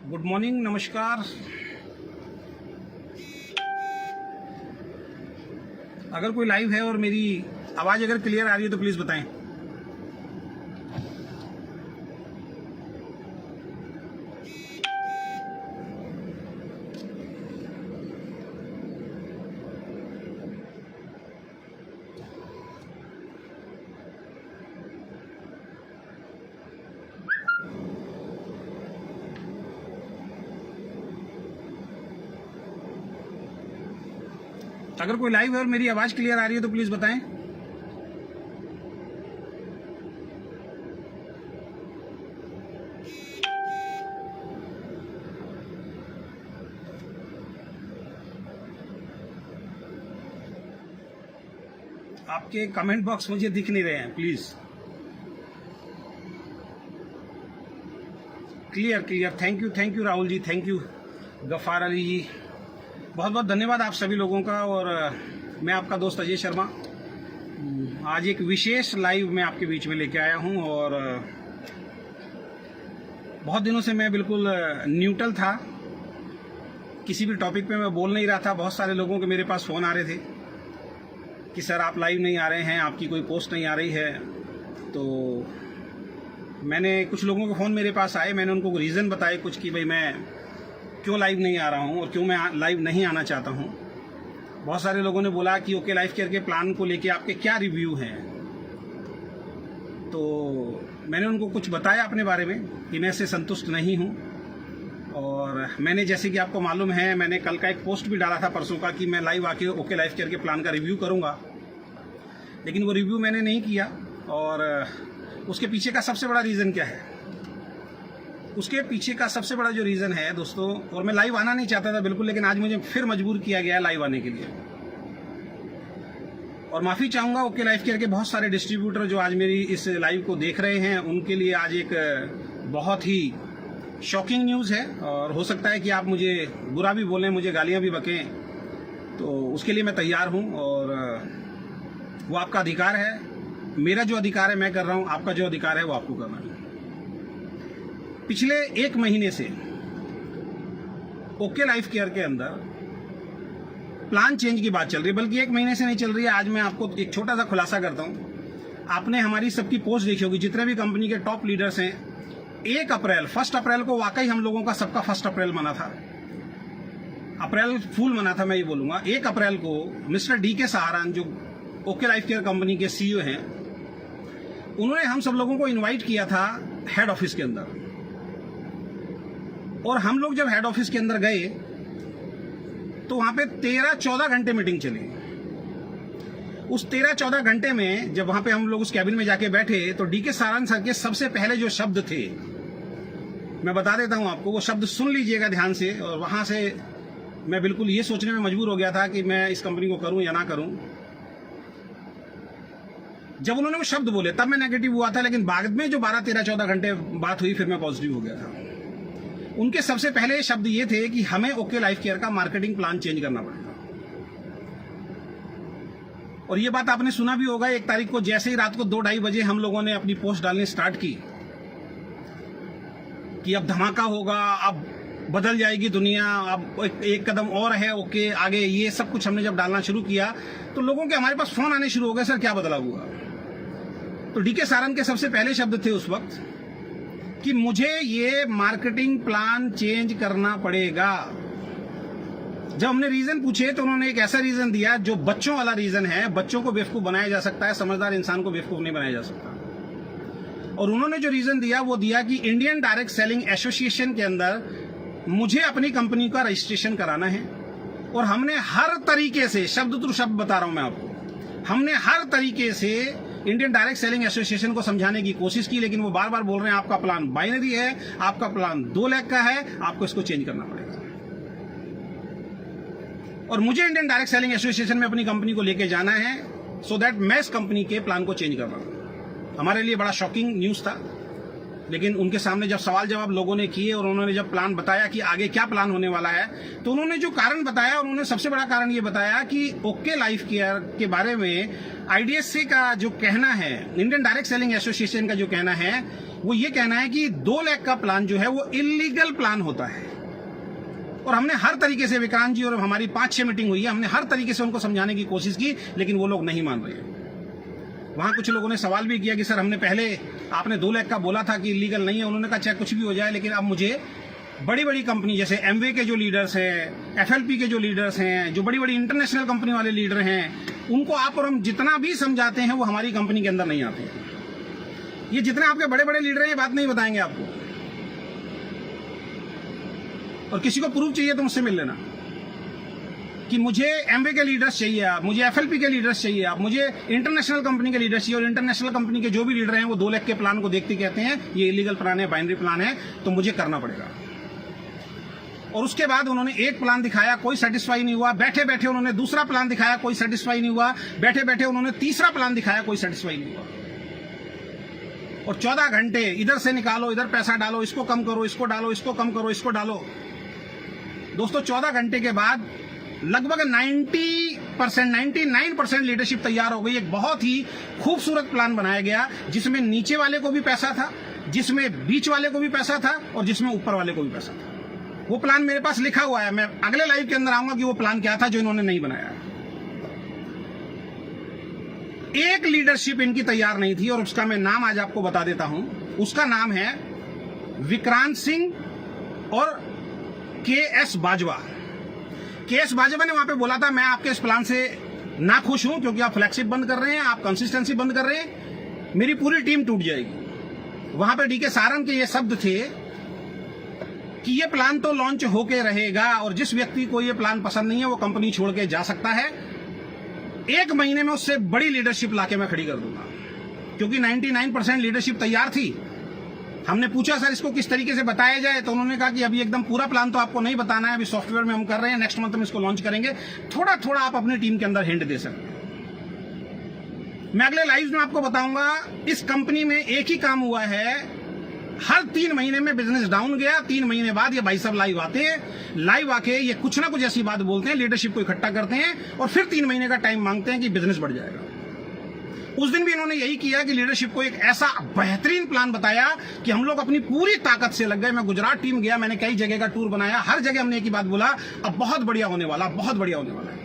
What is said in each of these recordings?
Good morning, नमस्कार। अगर कोई लाइव है और मेरी आवाज़ अगर क्लियर आ रही है तो प्लीज़ बताएं। अगर कोई लाइव है और मेरी आवाज़ क्लियर आ रही है तो प्लीज़ बताएं। आपके कमेंट बॉक्स मुझे दिख नहीं रहे हैं, please. Clear. Thank you Rahul ji, thank you Ghaffar Ali ji, बहुत बहुत धन्यवाद आप सभी लोगों का। और मैं आपका दोस्त अजय शर्मा आज एक विशेष लाइव में आपके बीच में लेके आया हूं। और बहुत दिनों से मैं बिल्कुल न्यूट्रल था, किसी भी टॉपिक पे मैं बोल नहीं रहा था। बहुत सारे लोगों के मेरे पास फ़ोन आ रहे थे कि सर आप लाइव नहीं आ रहे हैं, आपकी कोई पोस्ट नहीं आ रही है। तो मैंने कुछ लोगों के फ़ोन मेरे पास आए, मैंने उनको रीज़न बताए कुछ कि भाई मैं क्यों लाइव नहीं आ रहा हूं और क्यों मैं लाइव नहीं आना चाहता हूं। बहुत सारे लोगों ने बोला कि ओके लाइफ केयर के प्लान को लेके आपके क्या रिव्यू हैं। तो मैंने उनको कुछ बताया अपने बारे में कि मैं इससे संतुष्ट नहीं हूं। और मैंने, जैसे कि आपको मालूम है, मैंने कल का एक पोस्ट भी डाला था परसों का कि मैं लाइव आके ओके लाइफ केयर के प्लान का रिव्यू करूंगा, लेकिन वो रिव्यू मैंने नहीं किया। और उसके पीछे का सबसे बड़ा रीज़न क्या है? उसके पीछे का सबसे बड़ा जो रीज़न है दोस्तों, और मैं लाइव आना नहीं चाहता था बिल्कुल, लेकिन आज मुझे फिर मजबूर किया गया लाइव आने के लिए। और माफ़ी चाहूँगा ओके लाइफ केयर के बहुत सारे डिस्ट्रीब्यूटर जो आज मेरी इस लाइव को देख रहे हैं, उनके लिए आज एक बहुत ही शॉकिंग न्यूज़ है। और हो सकता है कि आप मुझे बुरा भी बोलें, मुझे गालियाँ भी बकें, तो उसके लिए मैं तैयार हूँ। और वो आपका अधिकार है, मेरा जो अधिकार है मैं कर रहा हूँ, आपका जो अधिकार है वो आपको करना है। पिछले 1 महीने से ओके लाइफ केयर के अंदर प्लान चेंज की बात चल रही है, बल्कि 1 महीने से नहीं चल रही है। आज मैं आपको एक छोटा सा खुलासा करता हूं। आपने हमारी सबकी पोस्ट देखी होगी, जितने भी कंपनी के टॉप लीडर्स हैं। 1 अप्रैल को वाकई हम लोगों का सबका 1 अप्रैल मना था, अप्रैल फूल मना था, मैं ये बोलूंगा। 1 अप्रैल को मिस्टर DK सहारन, जो ओके लाइफ केयर कंपनी के CEO हैं, उन्होंने हम सब लोगों को इन्वाइट किया था हेड ऑफिस के अंदर। और हम लोग जब हेड ऑफिस के अंदर गए तो वहां पे 13-14 घंटे मीटिंग चली। उस 13-14 घंटे में जब वहां पे हम लोग उस कैबिन में जाके बैठे तो DK सहारन सर के सबसे पहले जो शब्द थे, मैं बता देता हूं आपको, वो शब्द सुन लीजिएगा ध्यान से। और वहां से मैं बिल्कुल ये सोचने में मजबूर हो गया था कि मैं इस कंपनी को करूं या ना करूं। जब उन्होंने वो शब्द बोले तब मैं नेगेटिव हुआ था, लेकिन बाद में जो 12-13-14 घंटे बात हुई फिर मैं पॉजिटिव हो गया था। उनके सबसे पहले शब्द ये थे कि हमें ओके लाइफ केयर का मार्केटिंग प्लान चेंज करना पड़ेगा। और ये बात आपने सुना भी होगा, 1 तारीख को जैसे ही रात को 2-2:30 बजे हम लोगों ने अपनी पोस्ट डालनी स्टार्ट की कि अब धमाका होगा, अब बदल जाएगी दुनिया, अब एक कदम और है ओके आगे, ये सब कुछ हमने जब डालना शुरू किया तो लोगों के हमारे पास फोन आने शुरू हो गए, सर क्या बदलाव हुआ? तो DK सहारन के सबसे पहले शब्द थे उस वक्त कि मुझे ये मार्केटिंग प्लान चेंज करना पड़ेगा। जब हमने रीजन पूछे तो उन्होंने एक ऐसा रीजन दिया जो बच्चों वाला रीजन है। बच्चों को बेवकूफ बनाया जा सकता है, समझदार इंसान को बेवकूफ नहीं बनाया जा सकता। और उन्होंने जो रीजन दिया वो दिया कि इंडियन डायरेक्ट सेलिंग एसोसिएशन के अंदर मुझे अपनी कंपनी का रजिस्ट्रेशन कराना है। और हमने हर तरीके से, शब्द टू शब्द बता रहा हूं मैं आपको, हमने हर तरीके से इंडियन डायरेक्ट सेलिंग एसोसिएशन को समझाने की कोशिश की, लेकिन वो बार बार बोल रहे हैं आपका प्लान बाइनरी है, आपका प्लान 2 लाख का है, आपको इसको चेंज करना पड़ेगा। और मुझे इंडियन डायरेक्ट सेलिंग एसोसिएशन में अपनी कंपनी को लेके जाना है, सो दैट मैं इस कंपनी के प्लान को चेंज कर रहा हूं। हमारे लिए बड़ा शॉकिंग न्यूज था। लेकिन उनके सामने जब सवाल जवाब लोगों ने किए और उन्होंने जब प्लान बताया कि आगे क्या प्लान होने वाला है, तो उन्होंने जो कारण बताया, उन्होंने सबसे बड़ा कारण ये बताया कि ओके लाइफ केयर के बारे में आईडीएससी का जो कहना है, इंडियन डायरेक्ट सेलिंग एसोसिएशन का जो कहना है, वो ये कहना है कि 2 लाख का प्लान जो है वो इलीगल प्लान होता है। और हमने हर तरीके से, विक्रांत जी और हमारी 5-6 मीटिंग हुई है, हमने हर तरीके से उनको समझाने की कोशिश की, लेकिन वो लोग नहीं मान रहे। वहां कुछ लोगों ने सवाल भी किया कि सर हमने पहले आपने 2 लाख का बोला था कि इलीगल नहीं है। उन्होंने कहा चाहे कुछ भी हो जाए, लेकिन अब मुझे बड़ी बड़ी कंपनी जैसे एमवे के जो लीडर्स हैं, एफएलपी के जो लीडर्स हैं, जो बड़ी बड़ी इंटरनेशनल कंपनी वाले लीडर हैं, उनको आप और हम जितना भी समझाते हैं वो हमारी कंपनी के अंदर नहीं आते। ये जितने आपके बड़े बड़े लीडर हैं ये बात नहीं बताएंगे आपको। और किसी को प्रूफ चाहिए तो मुझसे मिल लेना कि मुझे एमवे के लीडर्स चाहिए, आप मुझे एफएलपी के लीडर्स चाहिए, आप मुझे इंटरनेशनल कंपनी के लीडर्स चाहिए। और इंटरनेशनल कंपनी के जो भी लीडर हैं वो 2 लाख के प्लान को देखते कहते हैं ये इलीगल प्लान है, बाइनरी प्लान है, तो मुझे करना पड़ेगा। और उसके बाद उन्होंने एक प्लान दिखाया, कोई सेटिस्फाई नहीं हुआ। बैठे बैठे उन्होंने दूसरा प्लान दिखाया, कोई सेटिस्फाई नहीं हुआ। बैठे बैठे उन्होंने तीसरा प्लान दिखाया, कोई सेटिस्फाई नहीं हुआ। और 14 घंटे इधर से निकालो, इधर पैसा डालो, इसको कम करो, इसको डालो, इसको कम करो, इसको डालो। दोस्तों 14 घंटे के बाद लगभग 99% लीडरशिप तैयार हो गई। एक बहुत ही खूबसूरत प्लान बनाया गया जिसमें नीचे वाले को भी पैसा था, जिसमें बीच वाले को भी पैसा था और जिसमें ऊपर वाले को भी पैसा था। वो प्लान मेरे पास लिखा हुआ है, मैं अगले लाइव के अंदर आऊंगा कि वो प्लान क्या था जो इन्होंने नहीं बनाया। एक लीडरशिप इनकी तैयार नहीं थी और उसका मैं नाम आज आपको बता देता हूं। उसका नाम है विक्रांत सिंह और के.एस. बाजवा। के.एस. बाजवा ने वहां पे बोला था मैं आपके इस प्लान से ना खुश हूं क्योंकि आप फ्लैगशिप बंद कर रहे हैं, आप कंसिस्टेंसी बंद कर रहे हैं, मेरी पूरी टीम टूट जाएगी। वहां पे डी.के. सारंग के ये शब्द थे कि ये प्लान तो लॉन्च होके रहेगा और जिस व्यक्ति को ये प्लान पसंद नहीं है वो कंपनी छोड़ के जा सकता है। 1 महीने में उससे बड़ी लीडरशिप लाके मैं खड़ी कर दूंगा, क्योंकि 99% लीडरशिप तैयार थी। हमने पूछा सर इसको किस तरीके से बताया जाए, तो उन्होंने कहा कि अभी एकदम पूरा प्लान तो आपको नहीं बताना है, अभी सॉफ्टवेयर में हम कर रहे हैं, नेक्स्ट मंथ में इसको लॉन्च करेंगे, थोड़ा थोड़ा आप अपनी टीम के अंदर हिंट दे सकते हैं। मैं अगले लाइव में आपको बताऊंगा इस कंपनी में एक ही काम हुआ है, हर 3 महीने में बिजनेस डाउन गया, 3 महीने बाद ये भाई साहब लाइव आते हैं, लाइव आके ये कुछ ना कुछ ऐसी बात बोलते हैं, लीडरशिप को इकट्ठा करते हैं और फिर 3 महीने का टाइम मांगते हैं कि बिजनेस बढ़ जाएगा। उस दिन भी इन्होंने यही किया कि लीडरशिप को एक ऐसा बेहतरीन प्लान बताया कि हम लोग अपनी पूरी ताकत से लग गए। मैं गुजरात टीम गया, मैंने कई जगह का टूर बनाया, हर जगह हमने एक ही बात बोला, अब बहुत बढ़िया होने वाला, बहुत बढ़िया होने वाला है।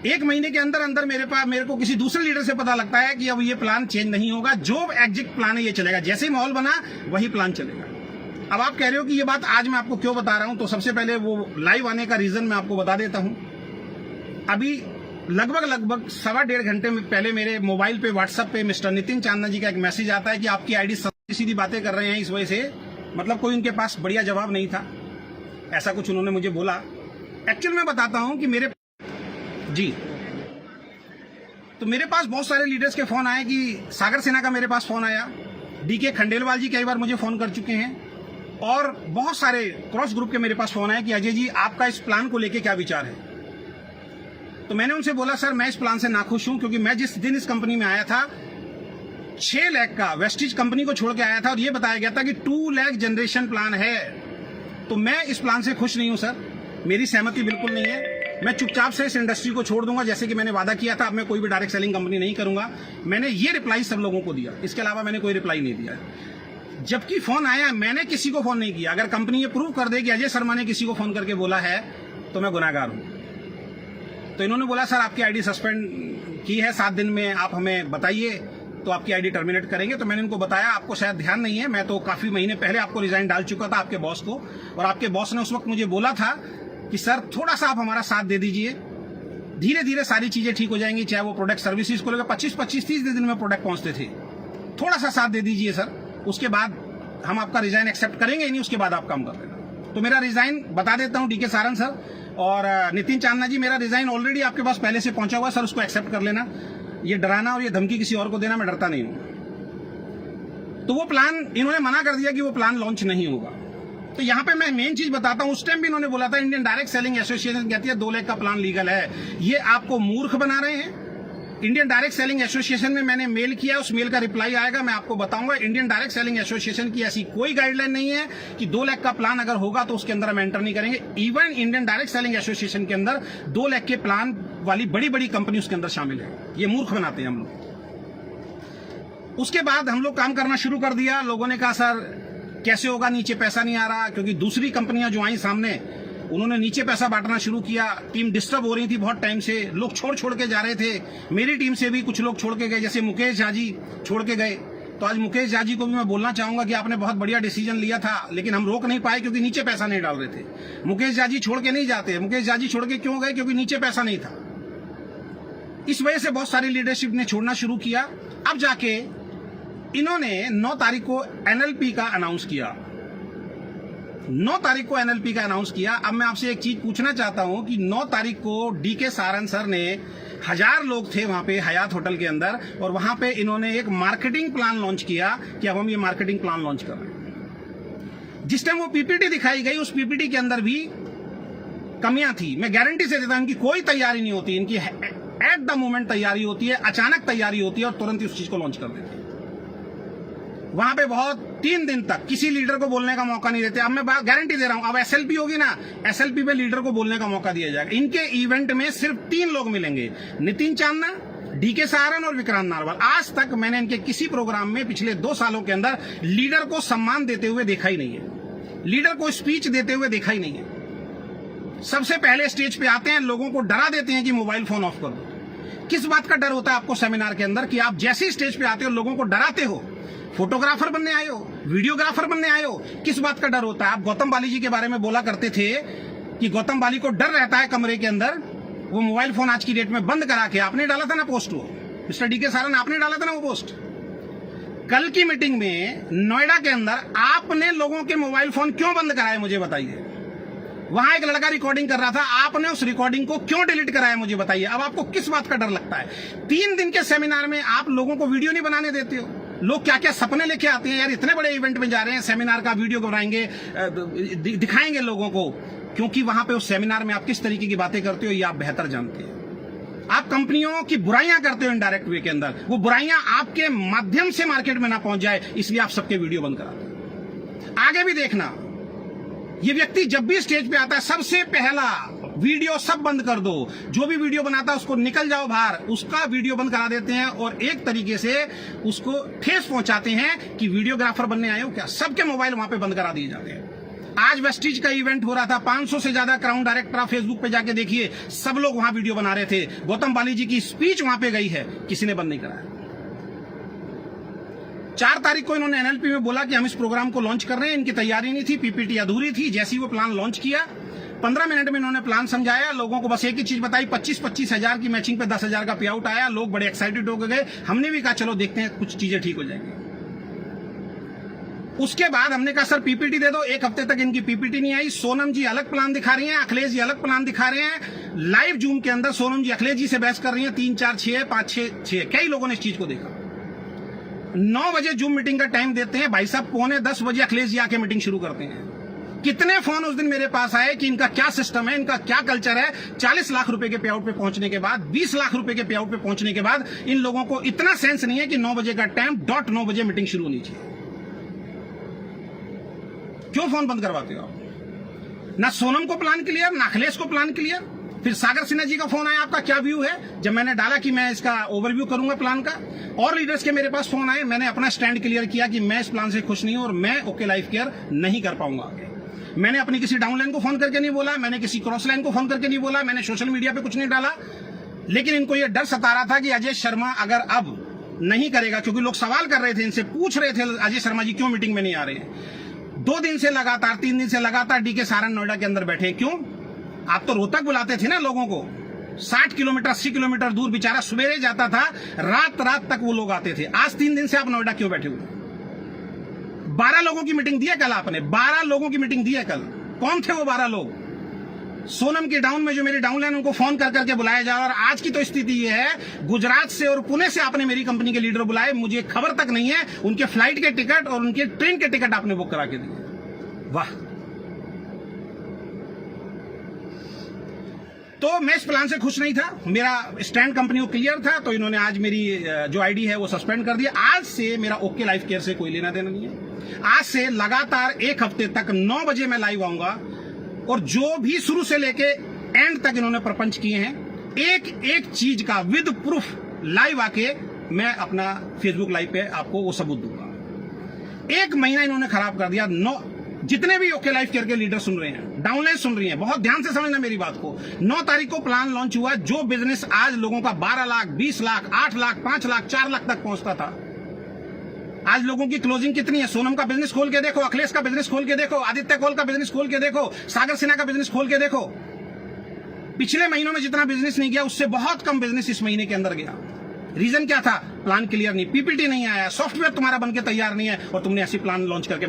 1 महीने के अंदर अंदर मेरे को किसी दूसरे लीडर से पता लगता है कि अब ये प्लान चेंज नहीं होगा, जो एग्जिट प्लान है ये चलेगा, जैसे ही माहौल बना वही प्लान चलेगा। अब आप कह रहे हो कि ये बात आज मैं आपको क्यों बता रहा हूं, तो सबसे पहले वो लाइव आने का रीजन मैं आपको बता देता हूं। अभी लगभग 1.25 घंटे पहले मेरे मोबाइल पे व्हाट्सएप पे मिस्टर नितिन चांदना जी का एक मैसेज आता है कि आपकी आईडी सीधी बातें कर रहे हैं, इस वजह से मतलब कोई उनके पास बढ़िया जवाब नहीं था, ऐसा कुछ उन्होंने मुझे बोला। एक्चुअल में बताता हूं कि मेरे पास बहुत सारे लीडर्स के फोन आए कि सागर सेना का मेरे पास फोन आया, डी.के. खंडेलवाल जी कई बार मुझे फोन कर चुके हैं और बहुत सारे क्रॉस ग्रुप के मेरे पास फोन आए कि अजय जी आपका इस प्लान को लेके क्या विचार है। तो मैंने उनसे बोला सर मैं इस प्लान से नाखुश हूं क्योंकि मैं जिस दिन इस कंपनी में आया था 6 लाख का वेस्टिज कंपनी को छोड़ के आया था और ये बताया गया था कि 2 लाख जनरेशन प्लान है। तो मैं इस प्लान से खुश नहीं हूं सर, मेरी सहमति बिल्कुल नहीं है। मैं चुपचाप से इस इंडस्ट्री को छोड़ दूंगा जैसे कि मैंने वादा किया था। अब मैं कोई भी डायरेक्ट सेलिंग कंपनी नहीं करूंगा। मैंने ये रिप्लाई सब लोगों को दिया, इसके अलावा मैंने कोई रिप्लाई नहीं दिया। जबकि फोन आया, मैंने किसी को फोन नहीं किया। अगर कंपनी ये प्रूव कर दे कि अजय शर्मा ने किसी को फोन करके बोला है तो मैं गुनाहगार हूं। तो इन्होंने बोला सर आपकी आईडी सस्पेंड की है, 7 दिन में आप हमें बताइए तो आपकी आईडी टर्मिनेट करेंगे। तो मैंने इनको बताया, आपको शायद ध्यान नहीं है, मैं तो काफी महीने पहले आपको रिजाइन डाल चुका था आपके बॉस को, और आपके बॉस ने उस वक्त मुझे बोला था कि सर थोड़ा सा आप हमारा साथ दे दीजिए, धीरे धीरे सारी चीजें ठीक हो जाएंगी। चाहे वो प्रोडक्ट सर्विसेज को लेकर 25-30 दिन में प्रोडक्ट पहुंचते थे, थोड़ा सा साथ दे दीजिए सर, उसके बाद हम आपका रिजाइन एक्सेप्ट करेंगे नहीं, उसके बाद आप काम कर देना। तो मेरा रिजाइन बता देता हूं, डी.के. सारंग सर और नितिन चांदना जी, मेरा रिजाइन ऑलरेडी आपके पास पहले से पहुंचा हुआ सर, उसको एक्सेप्ट कर लेना। ये डराना और ये धमकी किसी और को देना मैं डरता नहीं हूं। तो वो प्लान इन्होंने मना कर दिया कि वो प्लान लॉन्च नहीं होगा। तो यहां पे मैं मेन चीज बताता हूं, उस टाइम भी इन्होंने बोला था, इंडियन डायरेक्ट सेलिंग एसोसिएशन कहती है 2 लाख का प्लान लीगल है। ये आपको मूर्ख बना रहे हैं, इंडियन डायरेक्ट सेलिंग एसोसिएशन में मैंने मेल किया, उस मेल का रिप्लाई आएगा, मैं आपको बताऊंगा। इंडियन डायरेक्ट सेलिंग एसोसिएशन की ऐसी कोई गाइडलाइन नहीं है कि 2 लाख का प्लान अगर होगा तो उसके अंदर हम एंटर नहीं करेंगे। Even Indian direct selling association के अंदर 2 लाख के प्लान वाली बड़ी बड़ी कंपनी उसके अंदर शामिल है। ये मूर्ख बनाते हैं हम लोग। उसके बाद हम लोग काम करना शुरू कर दिया। लोगों ने कहा सर कैसे होगा, नीचे पैसा नहीं आ रहा, क्योंकि दूसरी कंपनियां जो आई सामने उन्होंने नीचे पैसा बांटना शुरू किया। टीम डिस्टर्ब हो रही थी बहुत टाइम से, लोग छोड़ के जा रहे थे। मेरी टीम से भी कुछ लोग छोड़ के गए, जैसे मुकेश झा जी छोड़ के गए। तो आज मुकेश झा जी को भी मैं बोलना चाहूंगा कि आपने बहुत बढ़िया डिसीजन लिया था, लेकिन हम रोक नहीं पाए क्योंकि नीचे पैसा नहीं डाल रहे थे। मुकेश झा जी छोड़ के नहीं जाते। मुकेश झा जी छोड़ के क्यों गए? क्योंकि नीचे पैसा नहीं था। इस वजह से बहुत सारी लीडरशिप ने छोड़ना शुरू किया। अब जाके इन्होंने 9 तारीख को एनएलपी का अनाउंस किया। 9 तारीख को एनएलपी का अनाउंस किया। अब मैं आपसे एक चीज पूछना चाहता हूं कि 9 तारीख को डीके सारन सर ने 1000 लोग थे वहां पे हयात होटल के अंदर, और वहां पे इन्होंने एक मार्केटिंग प्लान लॉन्च किया कि अब हम ये मार्केटिंग प्लान लॉन्च कर रहे हैं। जिस टाइम वो पीपीटी दिखाई गई, उस पीपीटी के अंदर भी कमियां थी। मैं गारंटी से देता हूं इनकी कोई तैयारी नहीं होती, इनकी एट द मोमेंट तैयारी होती है, अचानक तैयारी होती है और तुरंत ही उस चीज को लॉन्च कर देते हैं। वहां पे बहुत 3 दिन तक किसी लीडर को बोलने का मौका नहीं देते। अब मैं गारंटी दे रहा हूं, अब एसएलपी होगी ना, एसएलपी पे लीडर को बोलने का मौका दिया जाएगा। इनके इवेंट में सिर्फ 3 लोग मिलेंगे, नितिन चांदना, डीके सारन और विक्रांत नारवाल। आज तक मैंने इनके किसी प्रोग्राम में पिछले 2 सालों के अंदर लीडर को सम्मान देते हुए देखा ही नहीं है, लीडर को स्पीच देते हुए देखा ही नहीं है। सबसे पहले स्टेज पे आते हैं, लोगों को डरा देते हैं कि मोबाइल फोन ऑफ कर दो। किस बात का डर होता है आपको सेमिनार के अंदर कि आप जैसे स्टेज पे आते हो लोगों को डराते हो? फोटोग्राफर बनने आए हो, वीडियोग्राफर बनने आए हो, किस बात का डर होता है? आप गौतम बाली जी के बारे में बोला करते थे कि गौतम बाली को डर रहता है कमरे के अंदर, वो मोबाइल फोन आज की डेट में बंद करा के आपने डाला था ना पोस्ट, वो मिस्टर डीके सारन आपने डाला था ना वो पोस्ट। कल की मीटिंग में नोएडा के अंदर आपने लोगों के मोबाइल फोन क्यों बंद कराए, मुझे बताइए। वहां एक लड़का रिकॉर्डिंग कर रहा था, आपने उस रिकॉर्डिंग को क्यों डिलीट कराया, मुझे बताइए। अब आपको किस बात का डर लगता है? 3 दिन के सेमिनार में आप लोगों को वीडियो नहीं बनाने देते हो। लोग क्या क्या सपने लेके आते हैं, यार इतने बड़े इवेंट में जा रहे हैं, सेमिनार का वीडियो बनाएंगे, दिखाएंगे लोगों को, क्योंकि वहां पे उस सेमिनार में आप किस तरीके की बातें करते हो ये आप बेहतर जानते हैं। आप कंपनियों की बुराइयां करते हो इनडायरेक्ट वे के अंदर, वो बुराइयां आपके माध्यम से मार्केट में ना पहुंच जाए, इसलिए आप सबके वीडियो बंद कराते हो। आगे भी देखना, ये व्यक्ति जब भी स्टेज पे आता है सबसे पहला वीडियो सब बंद कर दो, जो भी वीडियो बनाता है उसको निकल जाओ बाहर, उसका वीडियो बंद करा देते हैं और एक तरीके से उसको ठेस पहुंचाते हैं कि वीडियोग्राफर बनने आए हो क्या। सबके मोबाइल वहां पे बंद करा दिए जाते हैं। आज वेस्टिज का इवेंट हो रहा था, 500 से ज्यादा क्राउन डायरेक्टर आप फेसबुक पे जाके देखिए, सब लोग वहां वीडियो बना रहे थे। गौतम बाली जी की स्पीच वहां पे गई है, किसी ने बंद नहीं कराया। 4 तारीख को इन्होंने एनएलपी में बोला कि हम इस प्रोग्राम को लॉन्च कर रहे हैं, इनकी तैयारी नहीं थी, पीपीटी अधूरी थी। जैसे ही वो प्लान लॉन्च किया, 15 मिनट में इन्होंने प्लान समझाया, लोगों को बस एक ही चीज बताई, 25-25 हजार की मैचिंग पे 10,000 का पे आउट आया। लोग बड़े एक्साइटेड हो गए। हमने भी कहा चलो देखते हैं कुछ चीजें ठीक हो जाएंगी। उसके बाद हमने कहा सर पीपीटी दे दो। 1 हफ्ते तक इनकी पीपीटी नहीं आई। सोनम जी अलग प्लान दिखा रही हैं, अखिलेश जी अलग प्लान दिखा रहे हैं। लाइव जूम के अंदर सोनम जी अखिलेश जी से बहस कर रही हैं, 3, 4, 6, 5, 6, कई लोगों ने इस चीज को देखा। 9 बजे जूम मीटिंग का टाइम देते हैं, भाई साहब 9:45 बजे अखिलेश जी आके मीटिंग शुरू करते हैं। कितने फोन उस दिन मेरे पास आए कि इनका क्या सिस्टम है, इनका क्या कल्चर है। 40 लाख रुपए के पे आउट पे पहुंचने के बाद, 20 लाख रुपए के पे आउट पे पहुंचने के बाद इन लोगों को इतना सेंस नहीं है कि 9 बजे का टाइम डॉट 9 बजे मीटिंग शुरू होनी चाहिए। क्यों फोन बंद करवाते हो आप? ना सोनम को प्लान क्लियर, ना अखिलेश को प्लान क्लियर। फिर सागर सिन्हा जी का फोन आया, आपका क्या व्यू है? जब मैंने डाला कि मैं इसका ओवरव्यू करूंगा प्लान का, और लीडर्स के मेरे पास फोन आए, मैंने अपना स्टैंड क्लियर किया कि मैं इस प्लान से खुश नहीं हूं और मैं ओके लाइफ केयर नहीं कर पाऊंगा आगे। मैंने अपनी किसी डाउनलाइन को फोन करके नहीं बोला, मैंने किसी क्रॉस लाइन को फोन करके नहीं बोला, मैंने सोशल मीडिया पे कुछ नहीं डाला। लेकिन इनको यह डर सता रहा था कि अजय शर्मा अगर अब नहीं करेगा, क्योंकि लोग सवाल कर रहे थे, इनसे पूछ रहे थे अजय शर्मा जी क्यों मीटिंग में नहीं आ रहे हैं। 2 दिन से लगातार, 3 दिन से लगातार डीके सारन नोएडा के अंदर बैठे हैं। क्यों? आप तो रोहतक बुलाते थे ना लोगों को, 60 किलोमीटर 80 किलोमीटर दूर बेचारा सवेरे जाता था, रात तक वो लोग आते थे। आज 3 दिन से आप नोएडा क्यों बैठे हुए? 12 लोगों की मीटिंग दी है कल आपने, 12 लोगों की मीटिंग दी है कल। कौन थे वो 12 लोग? सोनम के डाउन में जो मेरी डाउनलाइन उनको फोन कर करके बुलाया जा रहा है। और आज की तो स्थिति ये है, गुजरात से और पुणे से आपने मेरी कंपनी के लीडर बुलाए, मुझे खबर तक नहीं है, उनके फ्लाइट के टिकट और उनके ट्रेन के टिकट आपने बुक करा के दिए। वाह। तो मैं इस प्लान से खुश नहीं था, मेरा स्टैंड कंपनी को क्लियर था, तो इन्होंने आज मेरी जो आईडी है वो सस्पेंड कर दिया। आज से मेरा ओके लाइफ केयर से कोई लेना देना नहीं है। आज से लगातार 1 हफ्ते तक 9 बजे मैं लाइव आऊंगा और जो भी शुरू से लेके एंड तक इन्होंने प्रपंच किए हैं, एक एक चीज का विद प्रूफ लाइव आके मैं अपना फेसबुक लाइव पे आपको वो सबूत दूंगा। 1 महीना इन्होंने खराब कर दिया। जितने भी ओके लाइफ केयर के लीडर सुन रहे हैं, डाउनलाइन सुन रही हैं, बहुत ध्यान से समझना मेरी बात को। 9 तारीख को प्लान लॉन्च हुआ। जो बिजनेस आज लोगों का 12 लाख, 20 लाख, 8 लाख, 5 लाख, 4 लाख तक पहुंचता था, आज लोगों की क्लोजिंग कितनी है? सोनम का बिजनेस खोल के देखो, अखिलेश का बिजनेस खोल के देखो, आदित्य कौल का बिजनेस खोल के देखो, सागर सिन्हा का बिजनेस खोल के देखो। पिछले महीनों में जितना बिजनेस नहीं गया उससे बहुत कम बिजनेस इस महीने के अंदर गया। रीजन क्या था? प्लान क्लियर नहीं, पीपीटी नहीं आया, सॉफ्टवेयर तुम्हारा बनके तैयार नहीं है और तुमने ऐसी प्लान लॉन्च करके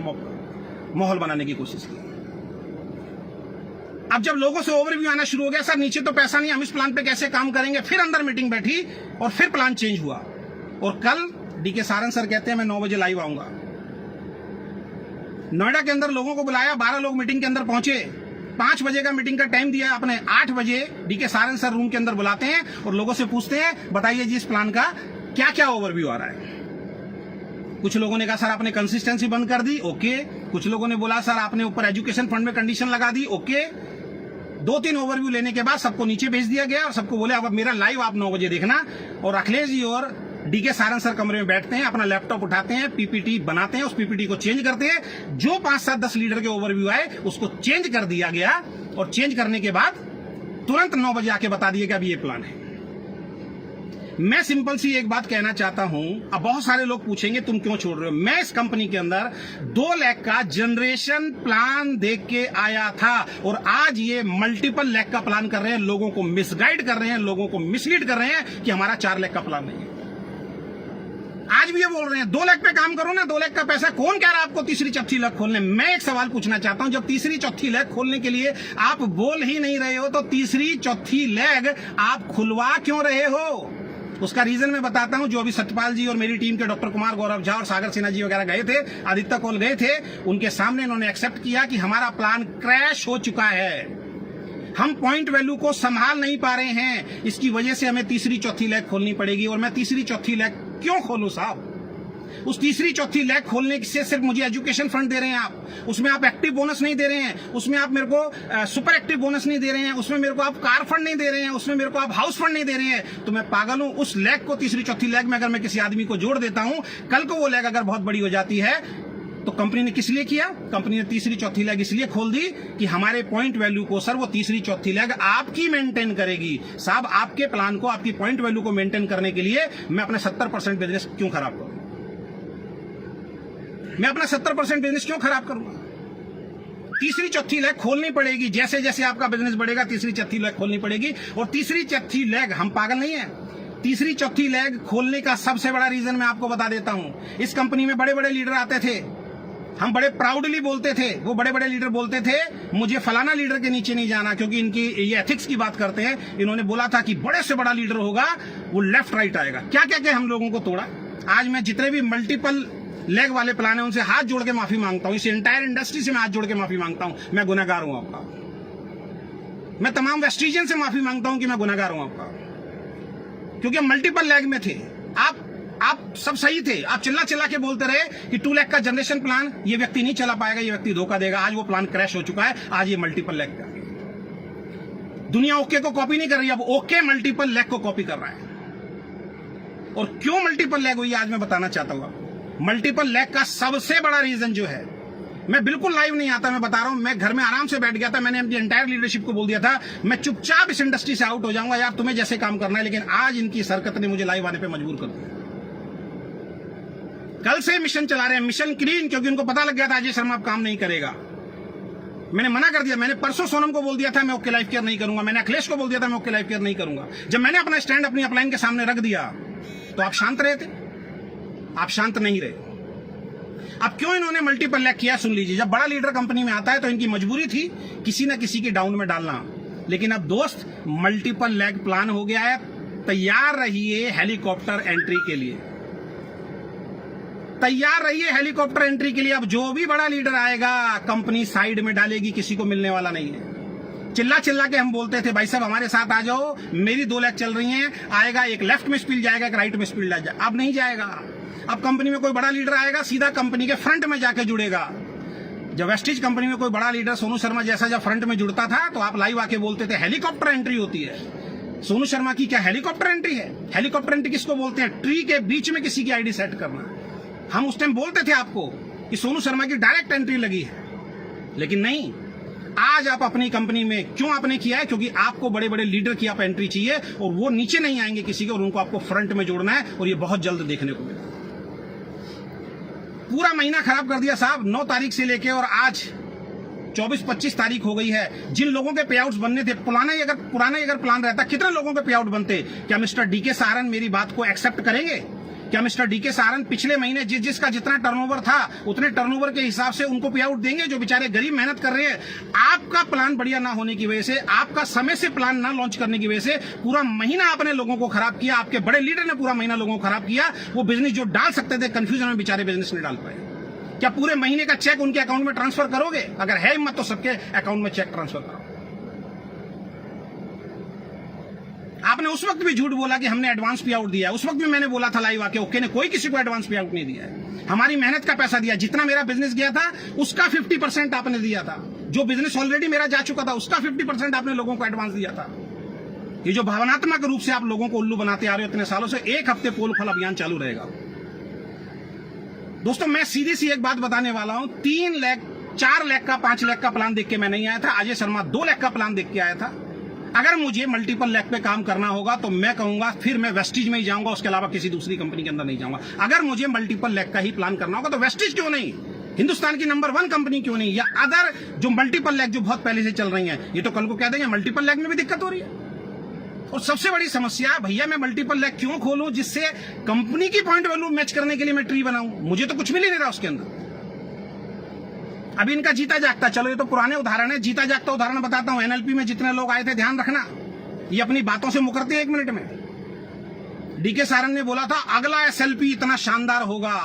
माहौल बनाने की कोशिश की। अब जब लोगों से ओवरव्यू आना शुरू हो गया, सर नीचे तो पैसा नहीं, हम इस प्लान पे कैसे काम करेंगे, फिर अंदर मीटिंग बैठी और फिर प्लान चेंज हुआ। और कल डीके सारंग सर कहते हैं मैं 9 बजे लाइव आऊंगा। नोएडा के अंदर लोगों को बुलाया, 12 लोग मीटिंग के अंदर पहुंचे। 5 बजे का मीटिंग का टाइम दिया आपने, 8 बजे डीके सारंग सर रूम के अंदर बुलाते हैं और लोगों से पूछते हैं बताइए जी इस प्लान का क्या क्या ओवरव्यू आ रहा है। कुछ लोगों ने कहा सर आपने कंसिस्टेंसी बंद कर दी, ओके। कुछ लोगों ने बोला सर आपने ऊपर एजुकेशन फंड में कंडीशन लगा दी, ओके। 2-3 ओवरव्यू लेने के बाद सबको नीचे भेज दिया गया और सबको बोले अब मेरा लाइव आप 9 बजे देखना। और अखिलेश जी और डीके सारंग सर कमरे में बैठते हैं, अपना लैपटॉप उठाते हैं, पीपीटी बनाते हैं, उस पीपीटी को चेंज करते हैं। जो 5, 7, 10 लीडर के ओवरव्यू आए उसको चेंज कर दिया गया और चेंज करने के बाद तुरंत 9 बजे आके बता दिया कि अब ये प्लान है। मैं सिंपल सी एक बात कहना चाहता हूं। अब बहुत सारे लोग पूछेंगे तुम क्यों छोड़ रहे हो। मैं इस कंपनी के अंदर 2 लाख का जनरेशन प्लान देख के आया था और आज ये मल्टीपल लाख का प्लान कर रहे हैं, लोगों को मिसगाइड कर रहे हैं, लोगों को मिसलीड कर रहे हैं कि हमारा 4 लाख का प्लान नहीं है। आज भी ये बोल रहे हैं 2 लाख पे काम करो ना, 2 लाख का पैसा कौन कह रहा है आपको तीसरी चौथी लाख खोलने। मैं एक सवाल पूछना चाहता हूं, जब तीसरी चौथी लाख खोलने के लिए आप बोल ही नहीं रहे हो तो तीसरी चौथी लाख आप खुलवा क्यों रहे हो? उसका रीजन मैं बताता हूं। जो अभी सत्यपाल जी और मेरी टीम के डॉक्टर कुमार गौरव झा और सागर सिन्हा जी वगैरह गए थे, आदित्य कौल गए थे, उनके सामने इन्होंने एक्सेप्ट किया कि हमारा प्लान क्रैश हो चुका है, हम पॉइंट वैल्यू को संभाल नहीं पा रहे हैं, इसकी वजह से हमें तीसरी चौथी लाख खोलनी पड़ेगी। और मैं तीसरी चौथी लाख क्यों खोलूं साहब? उस तीसरी चौथी लाख खोलने से सिर्फ मुझे एजुकेशन फंड दे रहे हैं आप, उसमें आप एक्टिव बोनस नहीं दे रहे हैं, उसमें आप मेरे को सुपर एक्टिव बोनस नहीं दे रहे हैं, उसमें मेरे को आप कार फंड नहीं दे रहे हैं, उसमें मेरे को आप हाउस फंड नहीं दे रहे हैं। तो मैं पागल हूं? उस लाख को तीसरी चौथी लाख में अगर मैं किसी आदमी को जोड़ देता हूं, कल को वो लाख अगर बहुत बड़ी हो जाती है तो कंपनी ने किस लिए किया? कंपनी ने तीसरी चौथी लाख इसलिए खोल दी कि हमारे पॉइंट वैल्यू को सर वो तीसरी चौथी लाख आपकी मेंटेन करेगी। साहब आपके प्लान को, आपकी पॉइंट वैल्यू को मेंटेन करने के लिए मैं अपना 70% बिजनेस क्यों खराब करूं? मैं अपना 70% बिजनेस क्यों खराब करूंगा? तीसरी चौथी लाख खोलनी पड़ेगी। जैसे जैसे आपका बिजनेस बढ़ेगा तीसरी चौथी लाख खोलनी पड़ेगी। और तीसरी चौथी लाख, हम पागल नहीं है, तीसरी चौथी लाख खोलने का सबसे बड़ा रीजन मैं आपको बता देता हूं। इस कंपनी में बड़े बड़े लीडर आते थे, हम बड़े प्राउडली बोलते थे, वो बड़े बड़े लीडर बोलते थे मुझे फलाना लीडर के नीचे नहीं जाना, क्योंकि इनकी ये एथिक्स की बात करते हैं। इन्होंने बोला था कि बड़े से बड़ा लीडर होगा वो लेफ्ट राइट आएगा। क्या क्या क्या हम लोगों को तोड़ा। आज मैं जितने भी मल्टीपल लेग वाले प्लान है उनसे हाथ जोड़ के माफी मांगता हूं, इस एंटायर इंडस्ट्री से मैं हाथ जोड़ के माफी मांगता हूं, मैं गुनहगार हूं आपका। मैं तमाम वेस्टिजियन से माफी मांगता हूं कि मैं गुनहगार हूं आपका, क्योंकि मल्टीपल लेग में थे आप सब सही थे। आप चिल्ला चिल्ला के बोलते रहे कि 2 लाख का जनरेशन प्लान ये व्यक्ति नहीं चला पाएगा, ये व्यक्ति धोखा देगा। आज वो प्लान क्रैश हो चुका है, आज ये मल्टीपल लेग का। दुनिया ओके को कॉपी नहीं कर रही, अब ओके मल्टीपल लेग को कॉपी कर रहा है। और क्यों मल्टीपल लेग हुई आज मैं बताना चाहता हूं। मल्टीपल लेग का सबसे बड़ा रीजन जो है, मैं बिल्कुल लाइव नहीं आता, मैं बता रहा हूं, मैं घर में आराम से बैठ गया था। मैंने अपनी एंटायर लीडरशिप को बोल दिया था मैं चुपचाप इस इंडस्ट्री से आउट हो जाऊंगा, यार तुम्हें जैसे काम करना है। लेकिन आज इनकी इस हरकत ने मुझे लाइव आने पर मजबूर कर दिया। कल से मिशन चला रहे हैं, मिशन क्लीन, क्योंकि उनको पता लग गया था अजय शर्मा अब काम नहीं करेगा। मैंने मना कर दिया। मैंने परसों सोनम को बोल दिया था मैं ओके लाइफ केयर नहीं करूंगा, मैंने अखिलेश को बोल दिया था मैं ओके लाइफ केयर नहीं करूंगा। जब मैंने अपना स्टैंड अपनी अपलाइन के सामने रख दिया तो आप शांत रहे थे, आप शांत नहीं रहे। अब क्यों इन्होंने मल्टीपल लैग किया सुन लीजिए। जब बड़ा लीडर कंपनी में आता है तो इनकी मजबूरी थी किसी ना किसी के डाउन में डालना। लेकिन अब दोस्त मल्टीपल लैग प्लान हो गया है, तैयार रहिए हेलीकॉप्टर एंट्री के लिए, तैयार रहिए हेलीकॉप्टर एंट्री के लिए। अब जो भी बड़ा लीडर आएगा कंपनी साइड में डालेगी, किसी को मिलने वाला नहीं है। चिल्ला चिल्ला के हम बोलते थे भाई साहब हमारे साथ आ जाओ, मेरी 2 लाख चल रही हैं, आएगा एक लेफ्ट में स्पीड जाएगा, एक राइट में स्पीड जाएगा। अब नहीं जाएगा। अब कंपनी में कोई बड़ा लीडर आएगा, सीधा कंपनी के फ्रंट में जाके जुड़ेगा। जब वेस्टिज कंपनी में कोई बड़ा लीडर सोनू शर्मा जैसा जब फ्रंट में जुड़ता था तो आप लाइव आके बोलते थे हेलीकॉप्टर एंट्री होती है। सोनू शर्मा की क्या हेलीकॉप्टर एंट्री है? हेलीकॉप्टर एंट्री किसको बोलते हैं? ट्री के बीच में किसी की आईडी सेट करना। हम उस टाइम बोलते थे आपको कि सोनू शर्मा की डायरेक्ट एंट्री लगी है, लेकिन नहीं। आज आप अपनी कंपनी में क्यों आपने किया है? क्योंकि आपको बड़े बड़े लीडर की आप एंट्री चाहिए और वो नीचे नहीं आएंगे किसी के, और उनको आपको फ्रंट में जोड़ना है, और ये बहुत जल्द देखने को मिलेगा। पूरा महीना खराब कर दिया साहब। 9 तारीख से लेके और आज 24-25 तारीख हो गई है। जिन लोगों के पे आउट्स बनने थे, पुराना ही अगर प्लान रहता, कितने लोगों के पे आउट बनते? क्या मिस्टर डीके सहारन मेरी बात को एक्सेप्ट करेंगे? क्या मिस्टर डीके सहारन पिछले महीने जिसका जितना टर्नओवर था उतने टर्नओवर के हिसाब से उनको पे आउट देंगे, जो बेचारे गरीब मेहनत कर रहे हैं? आपका प्लान बढ़िया ना होने की वजह से, आपका समय से प्लान ना लॉन्च करने की वजह से पूरा महीना आपने लोगों को खराब किया। आपके बड़े लीडर ने पूरा महीना लोगों को खराब किया। वो बिजनेस जो डाल सकते थे कंफ्यूजन में, बेचारे बिजनेस नहीं डाल पाए। क्या पूरे महीने का चेक उनके अकाउंट में ट्रांसफर करोगे? अगर है हिम्मत तो सबके अकाउंट में चेक ट्रांसफर करो। आपने उस वक्त भी झूठ बोला कि हमने एडवांस पे आउट दिया। उस वक्त भी मैंने बोला था लाइव आके, ओके ने कोई किसी को एडवांस पे आउट नहीं दिया है। हमारी मेहनत का पैसा दिया। जितना मेरा बिजनेस गया था उसका 50% आपने दिया था। जो बिजनेस ऑलरेडी मेरा जा चुका था उसका 50% आपने लोगों को एडवांस दिया था। ये जो भावनात्मक रूप से आप लोगों को उल्लू बनाते आ रहे हो इतने सालों से, 1 हफ्ते पोल खोल अभियान चालू रहेगा। दोस्तों मैं सीधी सी एक बात बताने वाला हूं। 3 लाख, 4 लाख का, 5 लाख का प्लान देख के मैं नहीं आया था। अजय शर्मा 2 लाख का प्लान देख के आया था। अगर मुझे मल्टीपल लाख पे काम करना होगा तो मैं कहूंगा फिर मैं वेस्टिज में ही जाऊंगा, उसके अलावा किसी दूसरी कंपनी के अंदर नहीं जाऊंगा। अगर मुझे मल्टीपल लाख का ही प्लान करना होगा तो वेस्टिज क्यों नहीं, हिंदुस्तान की नंबर 1 कंपनी क्यों नहीं, या अदर जो मल्टीपल लाख जो बहुत पहले से चल रही हैं। ये तो कल को कह देंगे मल्टीपल लाख में भी दिक्कत हो रही है। और सबसे बड़ी समस्या, भैया मैं मल्टीपल लाख क्यों खोलूं जिससे कंपनी की पॉइंट वैल्यू मैच करने के लिए मैं ट्री बनाऊं? मुझे तो कुछ मिल ही नहीं रहा उसके अंदर। अभी इनका जीता जागता, चलो ये तो पुराने उदाहरण है, जीता जागता उदाहरण बताता हूं। एनएलपी में जितने लोग आए थे, ध्यान रखना, ये अपनी बातों से मुकरते हैं 1 मिनट में। डीके सहारन ने बोला था अगला एसएलपी इतना शानदार होगा,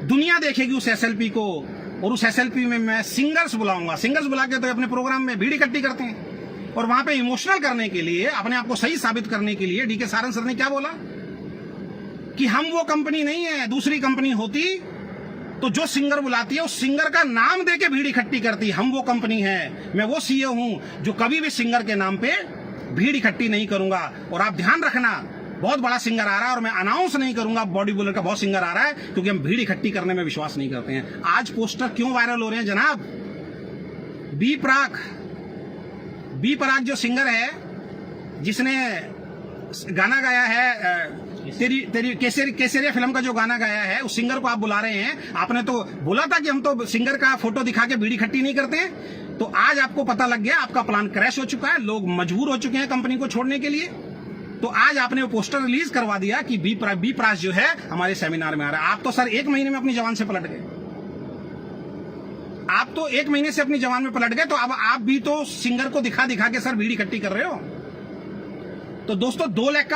दुनिया देखेगी उस एसएलपी को, और उस एसएलपी में मैं सिंगर्स बुलाऊंगा। सिंगर्स बुला के तो अपने प्रोग्राम में भीड़ इकट्ठी करते हैं, और वहां पे इमोशनल करने के लिए, अपने आप को सही साबित करने के लिए डीके सहारन सर ने क्या बोला कि हम वो कंपनी नहीं है, दूसरी कंपनी होती तो जो सिंगर बुलाती है उस सिंगर का नाम देके भीड़ इकट्ठी करती। हम वो कंपनी है, मैं वो सीईओ हूं जो कभी भी सिंगर के नाम पे भीड़ इकट्ठी नहीं करूंगा। और आप ध्यान रखना, बहुत बड़ा सिंगर आ रहा है और मैं अनाउंस नहीं करूंगा बॉडी बिल्डर का बहुत सिंगर आ रहा है, क्योंकि हम भीड़ इकट्ठी करने में विश्वास नहीं करते हैं। आज पोस्टर क्यों वायरल हो रहे हैं जनाब? बी प्राक जो सिंगर है, जिसने गाना गाया है तेरी केसरिया फिल्म का जो गाना गाया है, उस सिंगर को आप बुला रहे हैं। आपने तो बोला था कि हम तो सिंगर का फोटो दिखा के भीड़ इकट्ठी नहीं करते हैं। तो आज आपको पता लग गया, आपका प्लान क्रैश हो चुका है, लोग मजबूर हो चुके हैं कंपनी को छोड़ने के लिए। तो आज आपने वो पोस्टर रिलीज करवा दिया कि बी प्राक जो है हमारे सेमिनार में आ रहा है। आप तो सर 1 महीने में अपनी जवान से पलट गए। आप तो 1 महीने से अपनी जवान में पलट गए। तो अब आप भी तो सिंगर को दिखा दिखा के सर भीड़ इकट्ठी कर रहे हो। तो दोस्तों 2 लाख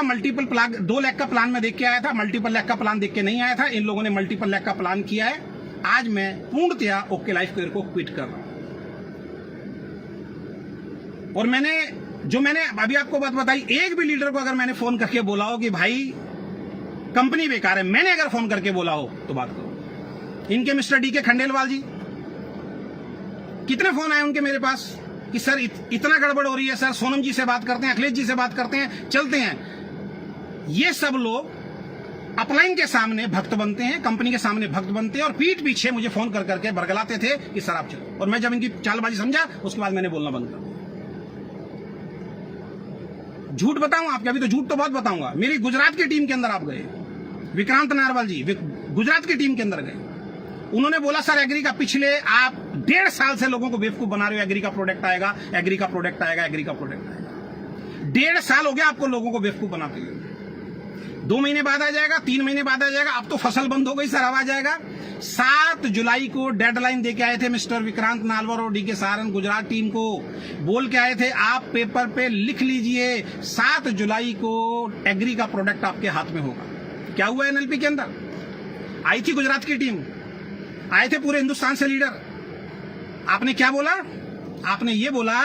का प्लान मैं देख के आया था, मल्टीपल लाख का प्लान देख के नहीं आया था। इन लोगों ने मल्टीपल लाख का प्लान किया है। आज मैं पूर्णतया ओके लाइफ केयर को क्विट कर रहा हूं। और मैंने अभी आपको बात बताई, एक भी लीडर को अगर मैंने फोन करके बोला हो कि भाई कंपनी बेकार है, मैंने अगर फोन करके बोला हो तो बात करो। इनके मिस्टर डीके खंडेलवाल जी, कितने फोन आए उनके मेरे पास कि सर इतना गड़बड़ हो रही है, सर सोनम जी से बात करते हैं, अखिलेश जी से बात करते हैं, चलते हैं। ये सब लोग अपलाइन के सामने भक्त बनते हैं, कंपनी के सामने भक्त बनते हैं, और पीठ पीछे मुझे फोन कर करके बरगलाते थे कि सर आप चलो। और मैं जब इनकी चालबाजी समझा उसके बाद मैंने बोलना बंद कर दिया। झूठ बताऊं आपके? अभी तो झूठ तो बहुत बताऊंगा। मेरी गुजरात की टीम के अंदर आप गए, विक्रांत नारवाल जी गुजरात की टीम के अंदर गए। उन्होंने बोला सर एग्री का पिछले आप 1.5 साल से लोगों को बेवकूफ बना रहे हो, एग्री का प्रोडक्ट आएगा, एग्री का प्रोडक्ट आएगा, एग्री का प्रोडक्ट आएगा। 1.5 साल हो गया आपको लोगों को बेवकूफ बनाते हुए। 2 महीने बाद आ जाएगा, 3 महीने बाद आ जाएगा। अब तो फसल बंद हो गई सर, अब आ जाएगा। 7 जुलाई को डेडलाइन दे के आए थे मिस्टर विक्रांत नालवर और डीके सहारन गुजरात टीम को। बोल के आए थे आप पेपर पे लिख लीजिए 7 जुलाई को एग्री का प्रोडक्ट आपके हाथ में होगा। क्या हुआ? एनएलपी के अंदर आई थी गुजरात की टीम, आए थे पूरे हिंदुस्तान से लीडर। आपने क्या बोला? आपने ये बोला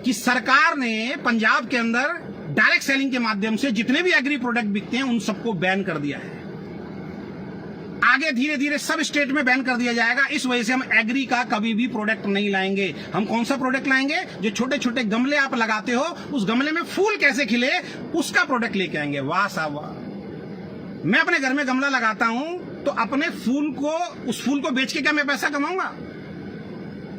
कि सरकार ने पंजाब के अंदर डायरेक्ट सेलिंग के माध्यम से जितने भी एग्री प्रोडक्ट बिकते हैं उन सबको बैन कर दिया है। आगे धीरे धीरे सब स्टेट में बैन कर दिया जाएगा। इस वजह से हम एग्री का कभी भी प्रोडक्ट नहीं लाएंगे। हम कौन सा प्रोडक्ट लाएंगे? जो छोटे छोटे गमले आप लगाते हो, उस गमले में फूल कैसे खिले, उसका प्रोडक्ट लेके आएंगे। वाह साहब वाह। मैं अपने घर में गमला लगाता हूं तो अपने फूल को, उस फूल को बेच के क्या मैं पैसा कमाऊंगा?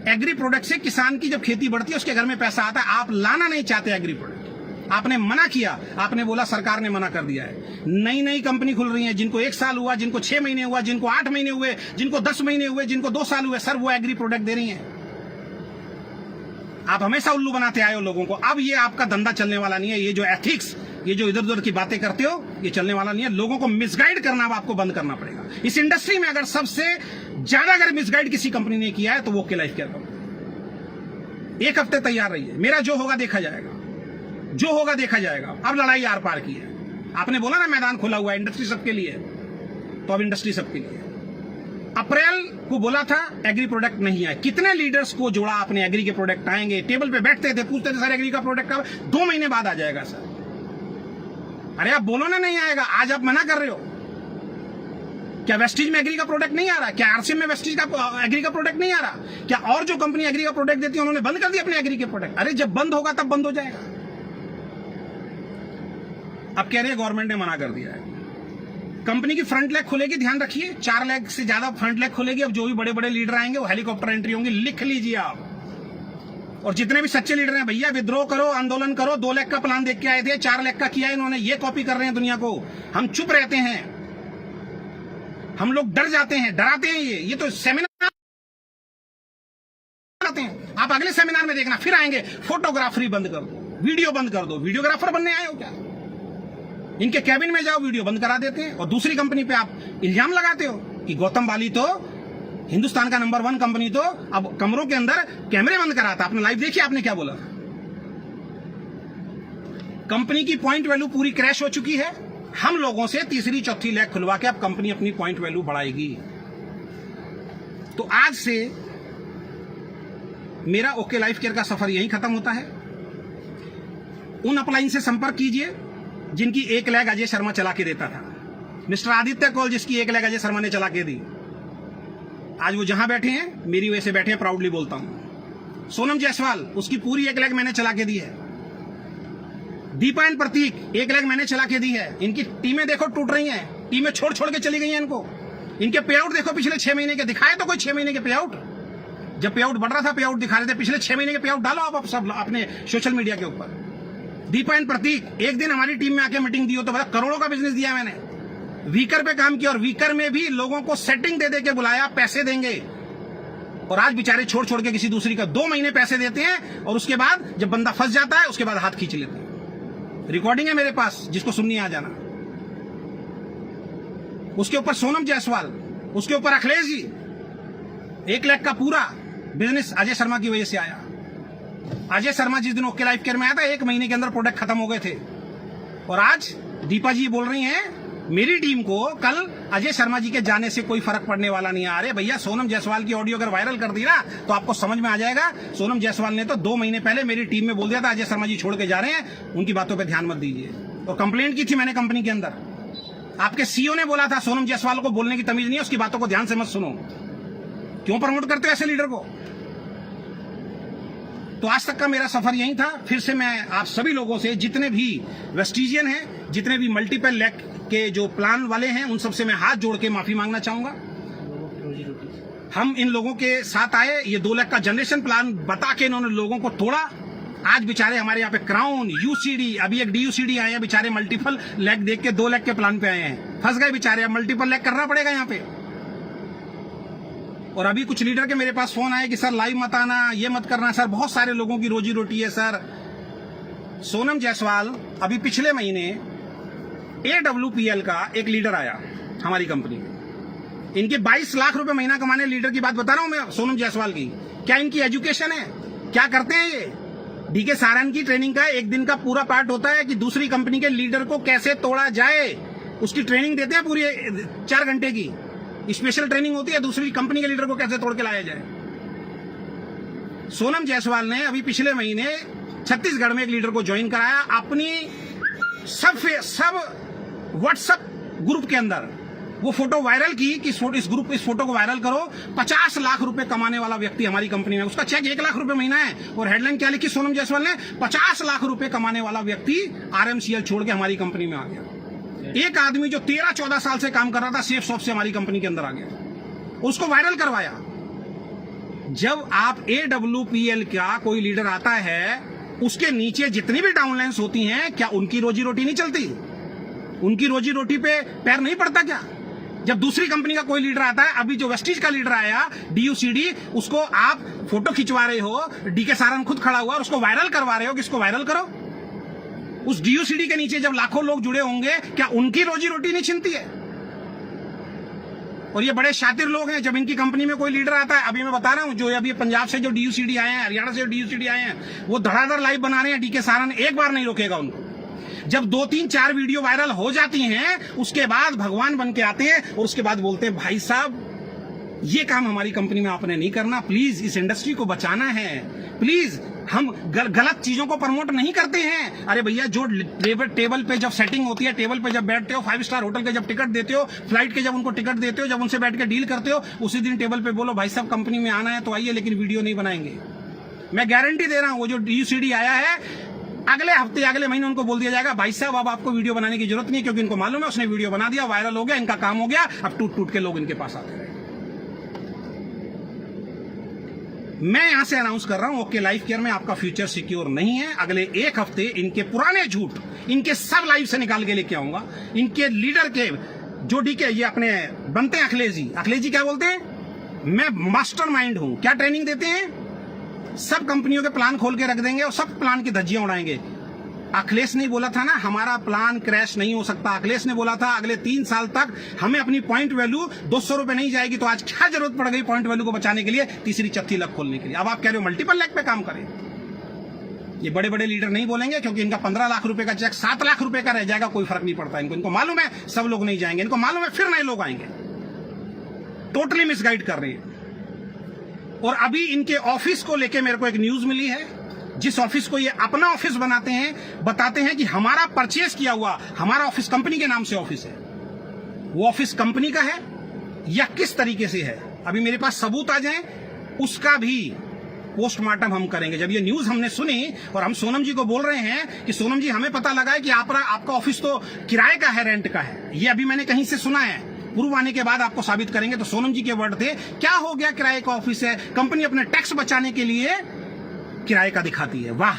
एग्री प्रोडक्ट से किसान की जब खेती बढ़ती है उसके घर में पैसा आता है। आप लाना नहीं चाहते एग्री प्रोडक्ट, आपने मना किया, आपने बोला सरकार ने मना कर दिया है। नई नई कंपनी खुल रही है, जिनको 1 साल हुआ, जिनको 6 महीने हुआ, जिनको 8 महीने हुए, जिनको 10 महीने हुए, जिनको 2 साल हुए, सर वो एग्री प्रोडक्ट दे रही हैं। आप हमेशा उल्लू बनाते आए हो लोगों को। अब ये आपका धंधा चलने वाला नहीं है। ये जो एथिक्स, ये जो इधर उधर की बातें करते हो, ये चलने वाला नहीं है। लोगों को मिसगाइड करना अब आपको बंद करना पड़ेगा। इस इंडस्ट्री में अगर सबसे ज्यादा अगर मिसगाइड किसी कंपनी ने किया है तो वो ओके लाइफ केयर कंपनी। 1 हफ्ते तैयार रहिए, मेरा जो होगा देखा जाएगा, जो होगा देखा जाएगा। अब लड़ाई आर पार की है। आपने बोला ना मैदान खुला हुआ है, इंडस्ट्री सबके लिए, तो अब इंडस्ट्री सबके लिए। अप्रैल को बोला था एग्री प्रोडक्ट नहीं आए। कितने लीडर्स को जोड़ा आपने? एग्री के प्रोडक्ट आएंगे, टेबल पे बैठते थे, पूछते थे सर एग्री का प्रोडक्ट कब? 2 महीने बाद आ जाएगा सर। अरे आप बोलो ना नहीं आएगा, आज आप मना कर रहे हो। क्या वेस्टीज में एग्री का प्रोडक्ट नहीं आ रहा? क्या आरसीएम में वेस्टीज का एग्री का प्रोडक्ट नहीं आ रहा? क्या और जो कंपनी एग्री का प्रोडक्ट देती है उन्होंने बंद कर दिया अपने एग्री के प्रोडक्ट? अरे जब बंद होगा तब बंद हो जाएगा। अब कह रहे हैं गवर्नमेंट ने मना कर दिया है। कंपनी की फ्रंट लेग खुलेगी, ध्यान रखिए, 4 लेग से ज्यादा फ्रंट लेग खुलेगी। अब जो भी बड़े बड़े लीडर आएंगे वो हेलीकॉप्टर एंट्री होंगी, लिख लीजिए आप। और जितने भी सच्चे लीडर हैं, भैया विद्रोह करो, आंदोलन करो। 2 लेग का प्लान देख के आए थे, 4 लेग का किया इन्होंने। ये कॉपी कर रहे हैं दुनिया को। हम चुप रहते हैं, हम लोग डर जाते हैं, डराते हैं। ये तो सेमिनार आते हैं। आप अगले सेमिनार में देखना फिर आएंगे, फोटोग्राफरी बंद कर दो, वीडियो बंद कर दो। वीडियोग्राफर बनने आए हो क्या? इनके कैबिन में जाओ, वीडियो बंद करा देते हैं। और दूसरी कंपनी पे आप इल्जाम लगाते हो कि गौतम बाली तो हिंदुस्तान का नंबर 1 कंपनी तो अब कमरों के अंदर कैमरे बंद कराता। आपने लाइव देखिए, आपने क्या बोला? कंपनी की पॉइंट वैल्यू पूरी क्रैश हो चुकी है। हम लोगों से तीसरी चौथी लेग खुलवा के अब कंपनी अपनी पॉइंट वैल्यू बढ़ाएगी। तो आज से मेरा ओके लाइफ केयर का सफर यहीं खत्म होता है। उन अपलाइन से संपर्क कीजिए जिनकी 1 लेग अजय शर्मा चला के देता था। मिस्टर आदित्य कौल, जिसकी 1 लेग अजय शर्मा ने चला के दी, आज वो जहां बैठे हैं मेरी वजह से बैठे हैं, प्राउडली बोलता हूं। सोनम जायसवाल, उसकी पूरी 1 लेग मैंने चला के दी है। दीपा एंड प्रतीक, 1 लेग मैंने चला के दी है। इनकी टीमें देखो टूट रही हैं, टीमें छोड़ छोड़ के चली गई हैं इनको। इनके पे आउट देखो पिछले 6 महीने के, दिखाए तो कोई 6 महीने के पे आउट? जब पे आउट बढ़ रहा था पे आउट दिखा रहे थे। पिछले 6 महीने के पे आउट डालो आप सब अपने सोशल मीडिया के ऊपर। दीपा एंड प्रतीक, एक दिन हमारी टीम में आके मीटिंग दी हो तो बता, करोड़ों का बिजनेस दिया मैंने। वीकर पे काम किया और वीकर में भी लोगों को सेटिंग दे दे के बुलाया, पैसे देंगे। और आज बेचारे छोड़ छोड़ के किसी दूसरी का 2 महीने पैसे देते हैं और उसके बाद जब बंदा फंस जाता है उसके बाद हाथ खींच लेते हैं। रिकॉर्डिंग है मेरे पास, जिसको सुननी आ जाना। उसके ऊपर सोनम जायसवाल, उसके ऊपर अखिलेश जी। 1 लाख का पूरा बिजनेस अजय शर्मा की वजह से आया। अजय शर्मा जिस दिन ओके लाइफ केयर में आया था 1 महीने के अंदर प्रोडक्ट खत्म हो गए थे। और आज दीपा जी बोल रही हैं मेरी टीम को कल अजय शर्मा जी के जाने से कोई फर्क पड़ने वाला नहीं है। अरे भैया, सोनम जायसवाल की ऑडियो अगर वायरल कर दी ना तो आपको समझ में आ जाएगा। सोनम जायसवाल ने तो 2 महीने पहले मेरी टीम में बोल दिया था अजय शर्मा जी छोड़ के जा रहे हैं, उनकी बातों पे ध्यान मत दीजिए। और कंप्लेंट की थी मैंने कंपनी के अंदर। आपके सीईओ ने बोला था सोनम जायसवाल को बोलने की तमीज नहीं है, उसकी बातों को ध्यान से मत सुनो। क्यों प्रमोट करते हो ऐसे लीडर को? तो आज तक का मेरा सफर यही था। फिर से मैं आप सभी लोगों से, जितने भी वेस्टिजियन हैं, जितने भी मल्टीपल लेग के जो प्लान वाले हैं, उन सबसे मैं हाथ जोड़ के माफी मांगना चाहूंगा। हम इन लोगों के साथ आए, ये 2 लाख का जनरेशन प्लान बता के इन्होंने लोगों को तोड़ा। आज बेचारे हमारे यहाँ पे क्राउन, यूसीडी, अभी एक डीयूसीडी आए हैं, बेचारे मल्टीपल लेग देख के 2 लाख के प्लान पे आए हैं, फंस गए बेचारे। अब मल्टीपल लेग करना पड़ेगा यहाँ पे। और अभी कुछ लीडर के मेरे पास फोन आए कि सर लाइव मत आना, ये मत करना। सर बहुत सारे लोगों की रोजी रोटी है सर। सोनम जायसवाल, अभी पिछले महीने AWPL का एक लीडर आया हमारी कंपनी में। इनके 22 लाख रुपए महीना कमाने लीडर की बात बता रहा हूं मैं, सोनम जायसवाल की। क्या इनकी एजुकेशन है? क्या करते हैं ये? डीके सारन की ट्रेनिंग का 1 दिन का पूरा पार्ट होता है कि दूसरी कंपनी के लीडर को कैसे तोड़ा जाए, उसकी ट्रेनिंग देते हैं पूरी 4 घंटे की स्पेशल ट्रेनिंग होती है, दूसरी कंपनी के लीडर को कैसे तोड़ के लाया जाए। सोनम जायसवाल ने अभी पिछले महीने छत्तीसगढ़ में एक लीडर को ज्वाइन कराया अपनी सब व्हाट्सएप ग्रुप के अंदर। वो फोटो वायरल की कि इस फोटो को वायरल करो, 50 लाख रुपए कमाने वाला व्यक्ति हमारी कंपनी में, उसका चेक 1 लाख रुपए महीना है। और हेडलाइन क्या लिखी सोनम जायसवाल ने, 50 लाख रुपए कमाने वाला व्यक्ति आरएमसीएल छोड़ के हमारी कंपनी में आ गया। एक आदमी जो 13-14 साल से काम कर रहा था सेफ सॉफ्ट से हमारी कंपनी के अंदर आ गया, उसको वायरल करवाया। जब आप AWPL का कोई लीडर आता है, उसके नीचे जितनी भी डाउनलाइंस होती हैं, क्या उनकी रोजी रोटी नहीं चलती? उनकी रोजी रोटी पे पैर नहीं पड़ता क्या? जब दूसरी कंपनी का कोई लीडर आता है, अभी जो वेस्टीज का लीडर आया DUCD, उसको आप फोटो खिंचवा रहे हो, DK सारंग खुद खड़ा हुआ और उसको वायरल करवा रहे हो कि इसको वायरल करो। उस DUCD के नीचे जब लाखों लोग जुड़े होंगे, क्या उनकी रोजी रोटी नहीं छिनती है? और ये बड़े शातिर लोग हैं, जब इनकी कंपनी में कोई लीडर आता है, अभी मैं बता रहा हूं, जो अभी पंजाब से जो DUCD आए हैं, हरियाणा से जो DUCD आए हैं, वो धड़ाधड़ लाइव बना रहे हैं। DK सारंग एक बार नहीं रोकेगा उनको। जब 2-3-4 वीडियो वायरल हो जाती हैं, उसके बाद भगवान बन के आते हैं और उसके बाद बोलते हैं, भाई साहब ये काम हमारी कंपनी में आपने नहीं करना, प्लीज इस इंडस्ट्री को बचाना है, प्लीज हम गलत चीजों को प्रमोट नहीं करते हैं। अरे भैया, जो टेबल पे जब सेटिंग होती है, टेबल पे जब बैठते हो, 5 स्टार होटल के जब टिकट देते हो, फ्लाइट के जब उनको टिकट देते हो, जब उनसे बैठ के डील करते हो, उसी दिन टेबल पे बोलो, भाई साहब कंपनी में आना है तो आइए, लेकिन वीडियो नहीं बनाएंगे। मैं गारंटी दे रहा हूं, वो जो DUCD आया है, अगले हफ्ते अगले महीने उनको बोल दिया जाएगा, भाई साहब अब आपको वीडियो बनाने की जरूरत नहीं, क्योंकि इनको मालूम है उसने वीडियो बना दिया, वायरल हो गया, इनका काम हो गया, अब टूट टूट के लोग इनके पास आते रहे। मैं यहां से अनाउंस कर रहा हूं, ओके लाइफ केयर में आपका फ्यूचर सिक्योर नहीं है। अगले 1 हफ्ते इनके पुराने झूठ, इनके सब लाइव से निकाल के लेके आऊंगा। इनके लीडर के जो DK ये अपने बनते हैं, अखिलेश जी क्या बोलते हैं, मैं मास्टरमाइंड हूं। क्या ट्रेनिंग देते हैं? सब कंपनियों के प्लान खोल के रख देंगे और सब प्लान की धज्जियां उड़ाएंगे। अखिलेश ने बोला था ना, हमारा प्लान क्रैश नहीं हो सकता। अखिलेश ने बोला था अगले 3 साल तक हमें अपनी पॉइंट वैल्यू 200 रुपए नहीं जाएगी। तो आज क्या जरूरत पड़ गई पॉइंट वैल्यू को बचाने के लिए, तीसरी चौथी लग खोलने के लिए? अब आप कह रहे हो मल्टीपल लैग पे काम करें। ये बड़े बड़े लीडर नहीं बोलेंगे, क्योंकि इनका 15 लाख रुपए का चेक 7 लाख रुपए का रह जाएगा, कोई फर्क नहीं पड़ता इनको मालूम है सब लोग नहीं जाएंगे, इनको मालूम है फिर नए लोग आएंगे। टोटली मिसगाइड कर रही है। और अभी इनके ऑफिस को लेके मेरे को एक न्यूज मिली है, जिस ऑफिस को ये अपना ऑफिस बनाते हैं, बताते हैं कि हमारा परचेज किया हुआ, हमारा ऑफिस कंपनी के नाम से ऑफिस है, वो ऑफिस कंपनी का है या किस तरीके से है, अभी मेरे पास सबूत आ जाए, उसका भी पोस्टमार्टम हम करेंगे। जब ये न्यूज हमने सुनी और हम सोनम जी को बोल रहे हैं कि सोनम जी हमें पता लगा है कि आपका ऑफिस तो किराए का है, रेंट का है, ये अभी मैंने कहीं से सुना है, प्रूव आने के बाद आपको साबित करेंगे। तो सोनम जी के वर्ड थे, क्या हो गया, किराए का ऑफिस है, कंपनी अपने टैक्स बचाने के लिए किराए का दिखाती है। वाह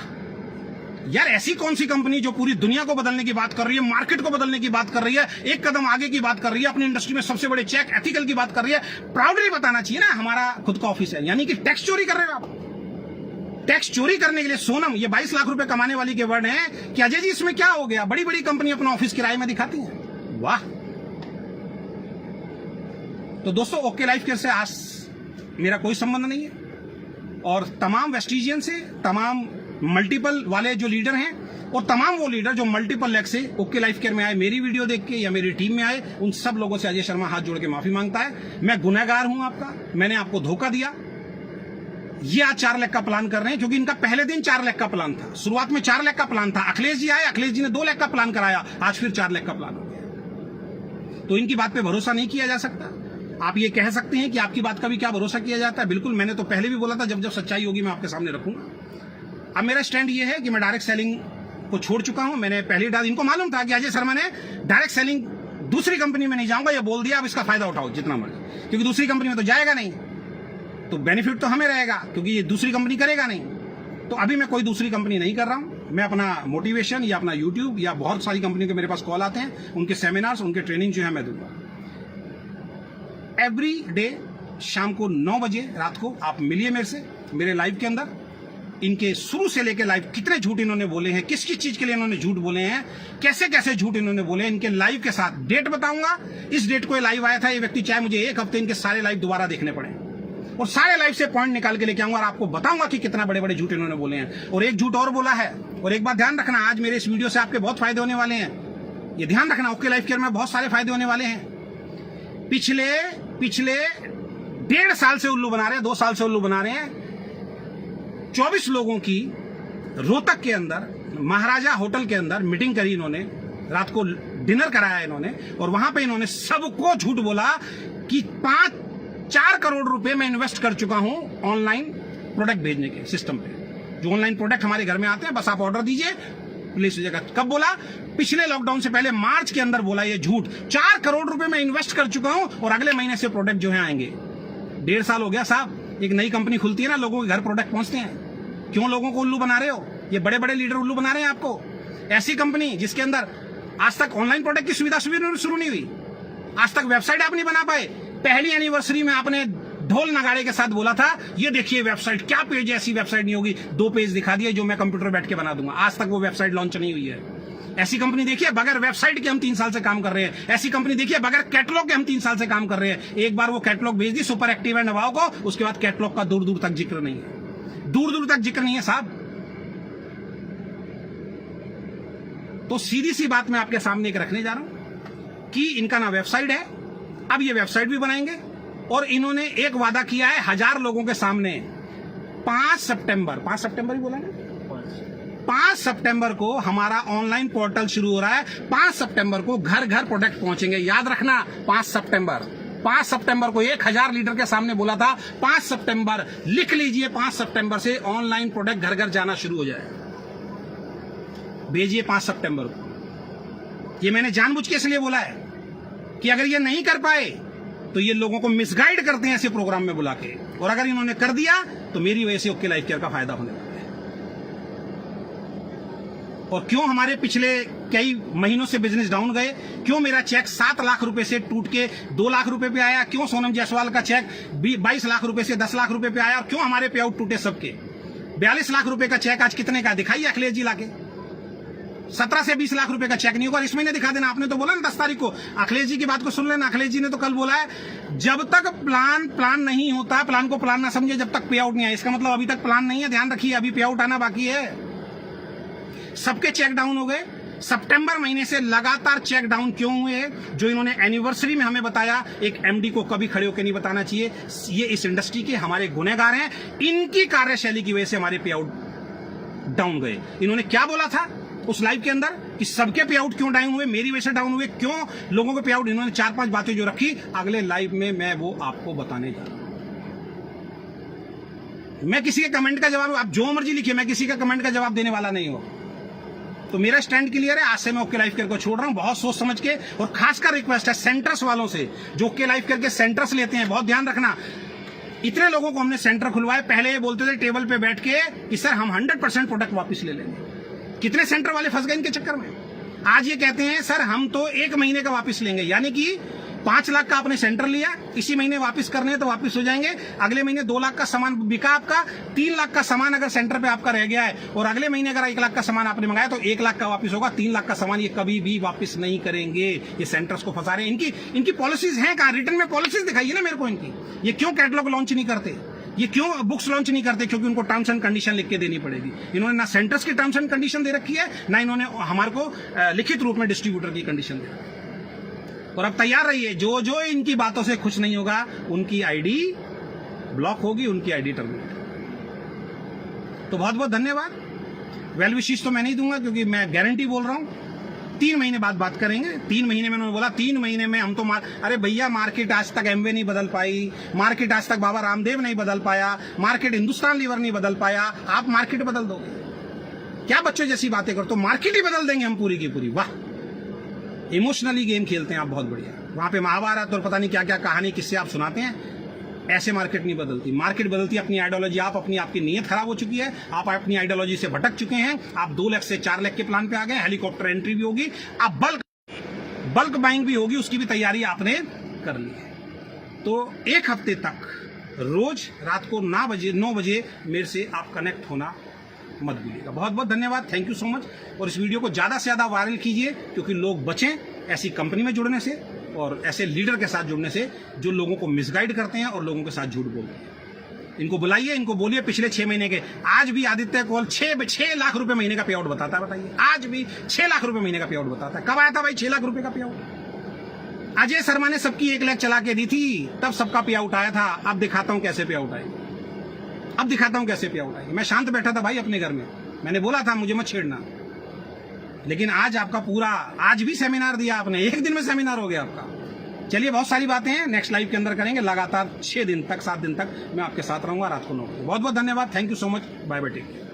यार, ऐसी कौन सी कंपनी जो पूरी दुनिया को बदलने की बात कर रही है, मार्केट को बदलने की बात कर रही है, एक कदम आगे की बात कर रही है, अपनी इंडस्ट्री में सबसे बड़े चेक एथिकल की बात कर रही है, प्राउडली बताना चाहिए ना हमारा खुद का ऑफिस है। यानी कि टैक्स चोरी कर रहे हो आप। टैक्स चोरी करने के लिए सोनम, ये 22 लाख रुपए कमाने वाली के वर्ड हैं कि अजय जी इसमें क्या हो गया, बड़ी बड़ी कंपनी अपना ऑफिस किराए में दिखाती है। वाह। तो दोस्तों, ओके लाइफ केयर से आज मेरा कोई संबंध नहीं है, और तमाम वेस्टिजियन से, तमाम मल्टीपल वाले जो लीडर हैं, और तमाम वो लीडर जो मल्टीपल लेग से ओके लाइफ केयर में आए, मेरी वीडियो देख के या मेरी टीम में आए, उन सब लोगों से अजय शर्मा हाथ जोड़ के माफी मांगता है। मैं गुनहगार हूं आपका, मैंने आपको धोखा दिया। ये आज 4 लाख का प्लान कर रहे हैं, क्योंकि इनका पहले दिन 4 लाख का प्लान था, शुरुआत में 4 लाख का प्लान था। अखिलेश जी आए, अखिलेश जी ने 2 लाख का प्लान कराया, आज फिर 4 लाख का प्लान हो गया। तो इनकी बात पे भरोसा नहीं किया जा सकता। आप ये कह सकते हैं कि आपकी बात का भी क्या भरोसा किया जाता है, बिल्कुल, मैंने तो पहले भी बोला था, जब जब सच्चाई होगी मैं आपके सामने रखूंगा। अब मेरा स्टैंड ये है कि मैं डायरेक्ट सेलिंग को छोड़ चुका हूं। मैंने पहले डाल, इनको मालूम था कि अजय शर्मा ने डायरेक्ट सेलिंग दूसरी कंपनी में नहीं जाऊंगा, ये बोल दिया, अब इसका फायदा उठाओ जितना मर्जी, क्योंकि दूसरी कंपनी में तो जाएगा नहीं, तो बेनिफिट तो हमें रहेगा, क्योंकि ये दूसरी कंपनी करेगा नहीं। तो अभी मैं कोई दूसरी कंपनी नहीं कर रहा हूं। मैं अपना मोटिवेशन या अपना यूट्यूब या बहुत सारी कंपनी के मेरे पास कॉल आते हैं, उनके सेमिनार्स, उनके ट्रेनिंग जो है मैं दूंगा। एवरी डे शाम को 9 बजे रात को आप मिलिए मेरे से, मेरे लाइव के अंदर। इनके शुरू से लेकर लाइव कितने झूठ इन्होंने बोले हैं, किस किस चीज के लिए इन्होंने झूठ बोले हैं, कैसे कैसे झूठ इन्होंने बोले, इनके लाइव के साथ डेट बताऊंगा। इस डेट को ये लाइव आया था ये व्यक्ति, चाहे मुझे 1 हफ्ते इनके सारे लाइव दोबारा देखने पड़े, और सारे लाइव से पॉइंट निकाल के लेके आऊंगा और आपको बताऊंगा कि कितना बड़े बड़े झूठ इन्होंने बोले हैं। और एक झूठ और बोला है, और एक बात ध्यान रखना, आज मेरे इस वीडियो से आपके बहुत फायदे होने वाले हैं, ये ध्यान रखना। ओके लाइफ केयर में बहुत सारे फायदे होने वाले हैं। पिछले 1.5 साल से उल्लू बना रहे हैं, 2 साल से उल्लू बना रहे हैं। 24 लोगों की रोहतक के अंदर महाराजा होटल के अंदर मीटिंग करी इन्होंने, रात को डिनर कराया इन्होंने, और वहां पे इन्होंने सबको झूठ बोला कि 4 करोड़ रुपए मैं इन्वेस्ट कर चुका हूं ऑनलाइन प्रोडक्ट भेजने के सिस्टम पे। जो ऑनलाइन प्रोडक्ट हमारे घर में आते हैं, बस आप ऑर्डर दीजिए, प्लेस हो जाएगा। कब बोला? पिछले लॉकडाउन से पहले मार्च के अंदर बोला ये झूठ। 4 करोड़ रुपए मैं इन्वेस्ट कर चुका हूं और अगले महीने से प्रोडक्ट जो है आएंगे। 1.5 साल हो गया साहब। एक नई कंपनी खुलती है ना, लोगों के घर प्रोडक्ट पहुंचते हैं। क्यों लोगों को उल्लू बना रहे हो? ये बड़े बड़े लीडर उल्लू बना रहे हैं आपको। ऐसी कंपनी जिसके अंदर आज तक ऑनलाइन प्रोडक्ट की सुविधा शुरू नहीं हुई, आज तक वेबसाइट आप नहीं बना पाए। पहली एनिवर्सरी में आपने ढोल नगाड़े के साथ बोला था ये देखिए वेबसाइट, क्या पेज, ऐसी वेबसाइट नहीं होगी। 2 पेज दिखा दिए जो मैं कंप्यूटर बैठ के बना दूंगा। आज तक वो वेबसाइट लॉन्च नहीं हुई है। ऐसी कंपनी देखिए बगैर वेबसाइट के हम 3 साल से काम कर रहे हैं। ऐसी कंपनी देखिए बगैर कैटलॉग के हम 3 साल से काम कर रहे हैं। एक बार वो कैटलॉग भेज दी सुपर एक्टिव एंड नवाओ को, उसके बाद कैटलॉग का दूर दूर तक जिक्र नहीं है, दूर दूर तक जिक्र नहीं है साहब। तो सीधी सी बात मैं आपके सामने एक रखने जा रहा हूं कि इनका ना वेबसाइट है, अब ये वेबसाइट भी बनाएंगे, और इन्होंने एक वादा किया है 1000 लोगों के सामने 5 सितंबर ही बोला ना, 5 सितंबर को हमारा ऑनलाइन पोर्टल शुरू हो रहा है। 5 सितंबर को घर घर प्रोडक्ट पहुंचेंगे। याद रखना 5 सितंबर को 1000 लीडर के सामने बोला था। 5 सितंबर लिख लीजिए, 5 सितंबर से ऑनलाइन प्रोडक्ट घर घर जाना शुरू हो जाए। भेजिए 5 सितंबर को। ये मैंने जानबूझ के इसलिए बोला है कि अगर ये नहीं कर पाए तो ये लोगों को मिसगाइड करते हैं ऐसे प्रोग्राम में बुला के, और अगर इन्होंने कर दिया तो मेरी वजह से ओके लाइफ केयर का फायदा होने वाला है। और क्यों हमारे पिछले कई महीनों से बिजनेस डाउन गए, क्यों मेरा चेक 7 लाख रुपए से टूट के 2 लाख रुपए पे आया, क्यों सोनम जायसवाल का चेक 22 लाख रुपए से 10 लाख रुपए पे आया, और क्यों हमारे पे आउट टूटे सबके। 42 लाख रुपए का चेक आज कितने का दिखाइए अखिलेश जी लाके। 17 से 20 लाख रुपए का चेक नहीं होगा, इस महीने दिखा देना। आपने तो बोला ना 10 तारीख को, अखिलेश जी की बात को सुन लेना। अखिलेश जी ने तो कल बोला है जब तक प्लान नहीं होता, प्लान को प्लान ना समझे जब तक पे आउट नहीं आए। इसका मतलब अभी तक प्लान नहीं है, ध्यान रखिए, अभी पे आउट आना बाकी है। सबके चेक डाउन हो गए। सितंबर महीने से लगातार चेक डाउन क्यों हुए? जो इन्होंने एनिवर्सरी में हमें बताया, एक एमडी को कभी खड़े होकर नहीं बताना चाहिए। ये इस इंडस्ट्री के हमारे गुनहगार हैं, इनकी कार्यशैली की वजह से हमारे पे आउट डाउन गए। इन्होंने क्या बोला था उस लाइव के अंदर कि सबके पे आउट क्यों डाउन हुए, मेरी वजह से डाउन हुए, क्यों लोगों के पे आउट। इन्होंने 4-5 बातें जो रखी, अगले लाइव में मैं वो आपको बताने जा रहा हूं। मैं किसी के कमेंट का जवाब, आप जो मर्जी लिखिए, मैं किसी का कमेंट का जवाब देने वाला नहीं हूं। तो मेरा स्टैंड क्लियर है। आज से मैं ओके लाइफ केयर को छोड़ रहा हूं, बहुत सोच समझ के। और खासकर रिक्वेस्ट है सेंटर्स वालों से, जो ओके लाइफ केयर के सेंटर्स लेते हैं, बहुत ध्यान रखना। इतने लोगों को हमने सेंटर खुलवाए, पहले ये बोलते थे टेबल पे बैठ के कि सर हम 100% प्रोडक्ट वापस ले लेंगे। कितने सेंटर वाले फंस गए इनके चक्कर में। आज ये कहते हैं सर हम तो 1 महीने का वापस लेंगे, यानी कि 5 लाख का आपने सेंटर लिया, इसी महीने वापस करने हैं तो वापस हो जाएंगे। अगले महीने 2 लाख का सामान बिका आपका, 3 लाख का सामान अगर सेंटर पे आपका रह गया है, और अगले महीने अगर 1 लाख का सामान आपने मंगाया तो 1 लाख का वापस होगा। 3 लाख का सामान ये कभी भी वापस नहीं करेंगे। ये सेंटर्स को फंसा रहे हैं। इनकी पॉलिसीज हैं कहां? रिटर्न में पॉलिसीज दिखाइए ना मेरे को इनकी। ये क्यों कैटलॉग लॉन्च नहीं करते, ये क्यों बुक्स लॉन्च नहीं करते? क्योंकि उनको टर्म्स एंड कंडीशन लिख के देनी पड़ेगी। इन्होंने ना सेंटर्स की टर्म्स एंड कंडीशन दे रखी है, ना इन्होंने हमारे को लिखित रूप में डिस्ट्रीब्यूटर की कंडीशन दे रखी है। और अब तैयार रहिए, जो जो इनकी बातों से खुश नहीं होगा उनकी आईडी ब्लॉक होगी, उनकी आईडी टर्मिनेट। तो बहुत बहुत धन्यवाद। वेल विशेष तो मैं नहीं दूंगा क्योंकि मैं गारंटी बोल रहा हूं 3 महीने बाद बात करेंगे। 3 महीने में उन्होंने बोला 3 महीने में हम तो अरे भैया मार्केट आज तक एमवे नहीं बदल पाई, मार्केट आज तक बाबा रामदेव नहीं बदल पाया, मार्केट हिंदुस्तान लीवर नहीं बदल पाया, आप मार्केट बदल दोगे क्या? बच्चों जैसी बातें करो, तो मार्केट ही बदल देंगे हम पूरी की पूरी। वाह, इमोशनली गेम खेलते हैं आप, बहुत बढ़िया। वहां पे महाभारत और पता नहीं क्या क्या कहानी किससे आप सुनाते हैं। ऐसे मार्केट नहीं बदलती। मार्केट बदलती है अपनी आइडियोलॉजी। आप आपकी नीयत खराब हो चुकी है, आप अपनी आइडियोलॉजी से भटक चुके हैं। आप 2 लाख से 4 लाख के प्लान पे आ गए। हेलीकॉप्टर एंट्री भी होगी, आप बल्क बाइंग भी होगी, उसकी भी तैयारी आपने कर ली है। तो 1 हफ्ते तक रोज रात को 9 बजे मेरे से आप कनेक्ट होना मत भूलिएगा। बहुत बहुत धन्यवाद, थैंक यू सो मच। और इस वीडियो को ज्यादा से ज्यादा वायरल कीजिए, क्योंकि लोग बचें ऐसी कंपनी में जुड़ने से और ऐसे लीडर के साथ जुड़ने से जो लोगों को मिसगाइड करते हैं और लोगों के साथ झूठ बोलते हैं। इनको बुलाइए, इनको बोलिए पिछले 6 महीने के। आज भी आदित्य कॉल 6 लाख रुपए महीने का पे आउट बताता है। बताइए, आज भी 6 लाख रुपए महीने का पे आउट बताता है। कब आया था भाई 6 लाख रुपए का पे आउट? अजय शर्मा ने सबकी 1 लाख चला के दी थी, तब सबका पे आउट आया था। अब दिखाता हूं कैसे पे आउट आए। अब दिखाता हूं कैसे पे आउट आएगी। मैं शांत बैठा था भाई अपने घर में, मैंने बोला था मुझे मत छेड़ना, लेकिन आज आपका पूरा, आज भी सेमिनार दिया आपने, एक दिन में सेमिनार हो गया आपका। चलिए बहुत सारी बातें हैं नेक्स्ट लाइव के अंदर करेंगे, लगातार 6 दिन तक 7 दिन तक मैं आपके साथ रहूंगा रात को 9 बजे। बहुत बहुत धन्यवाद, thank you so much, bye bye, take care.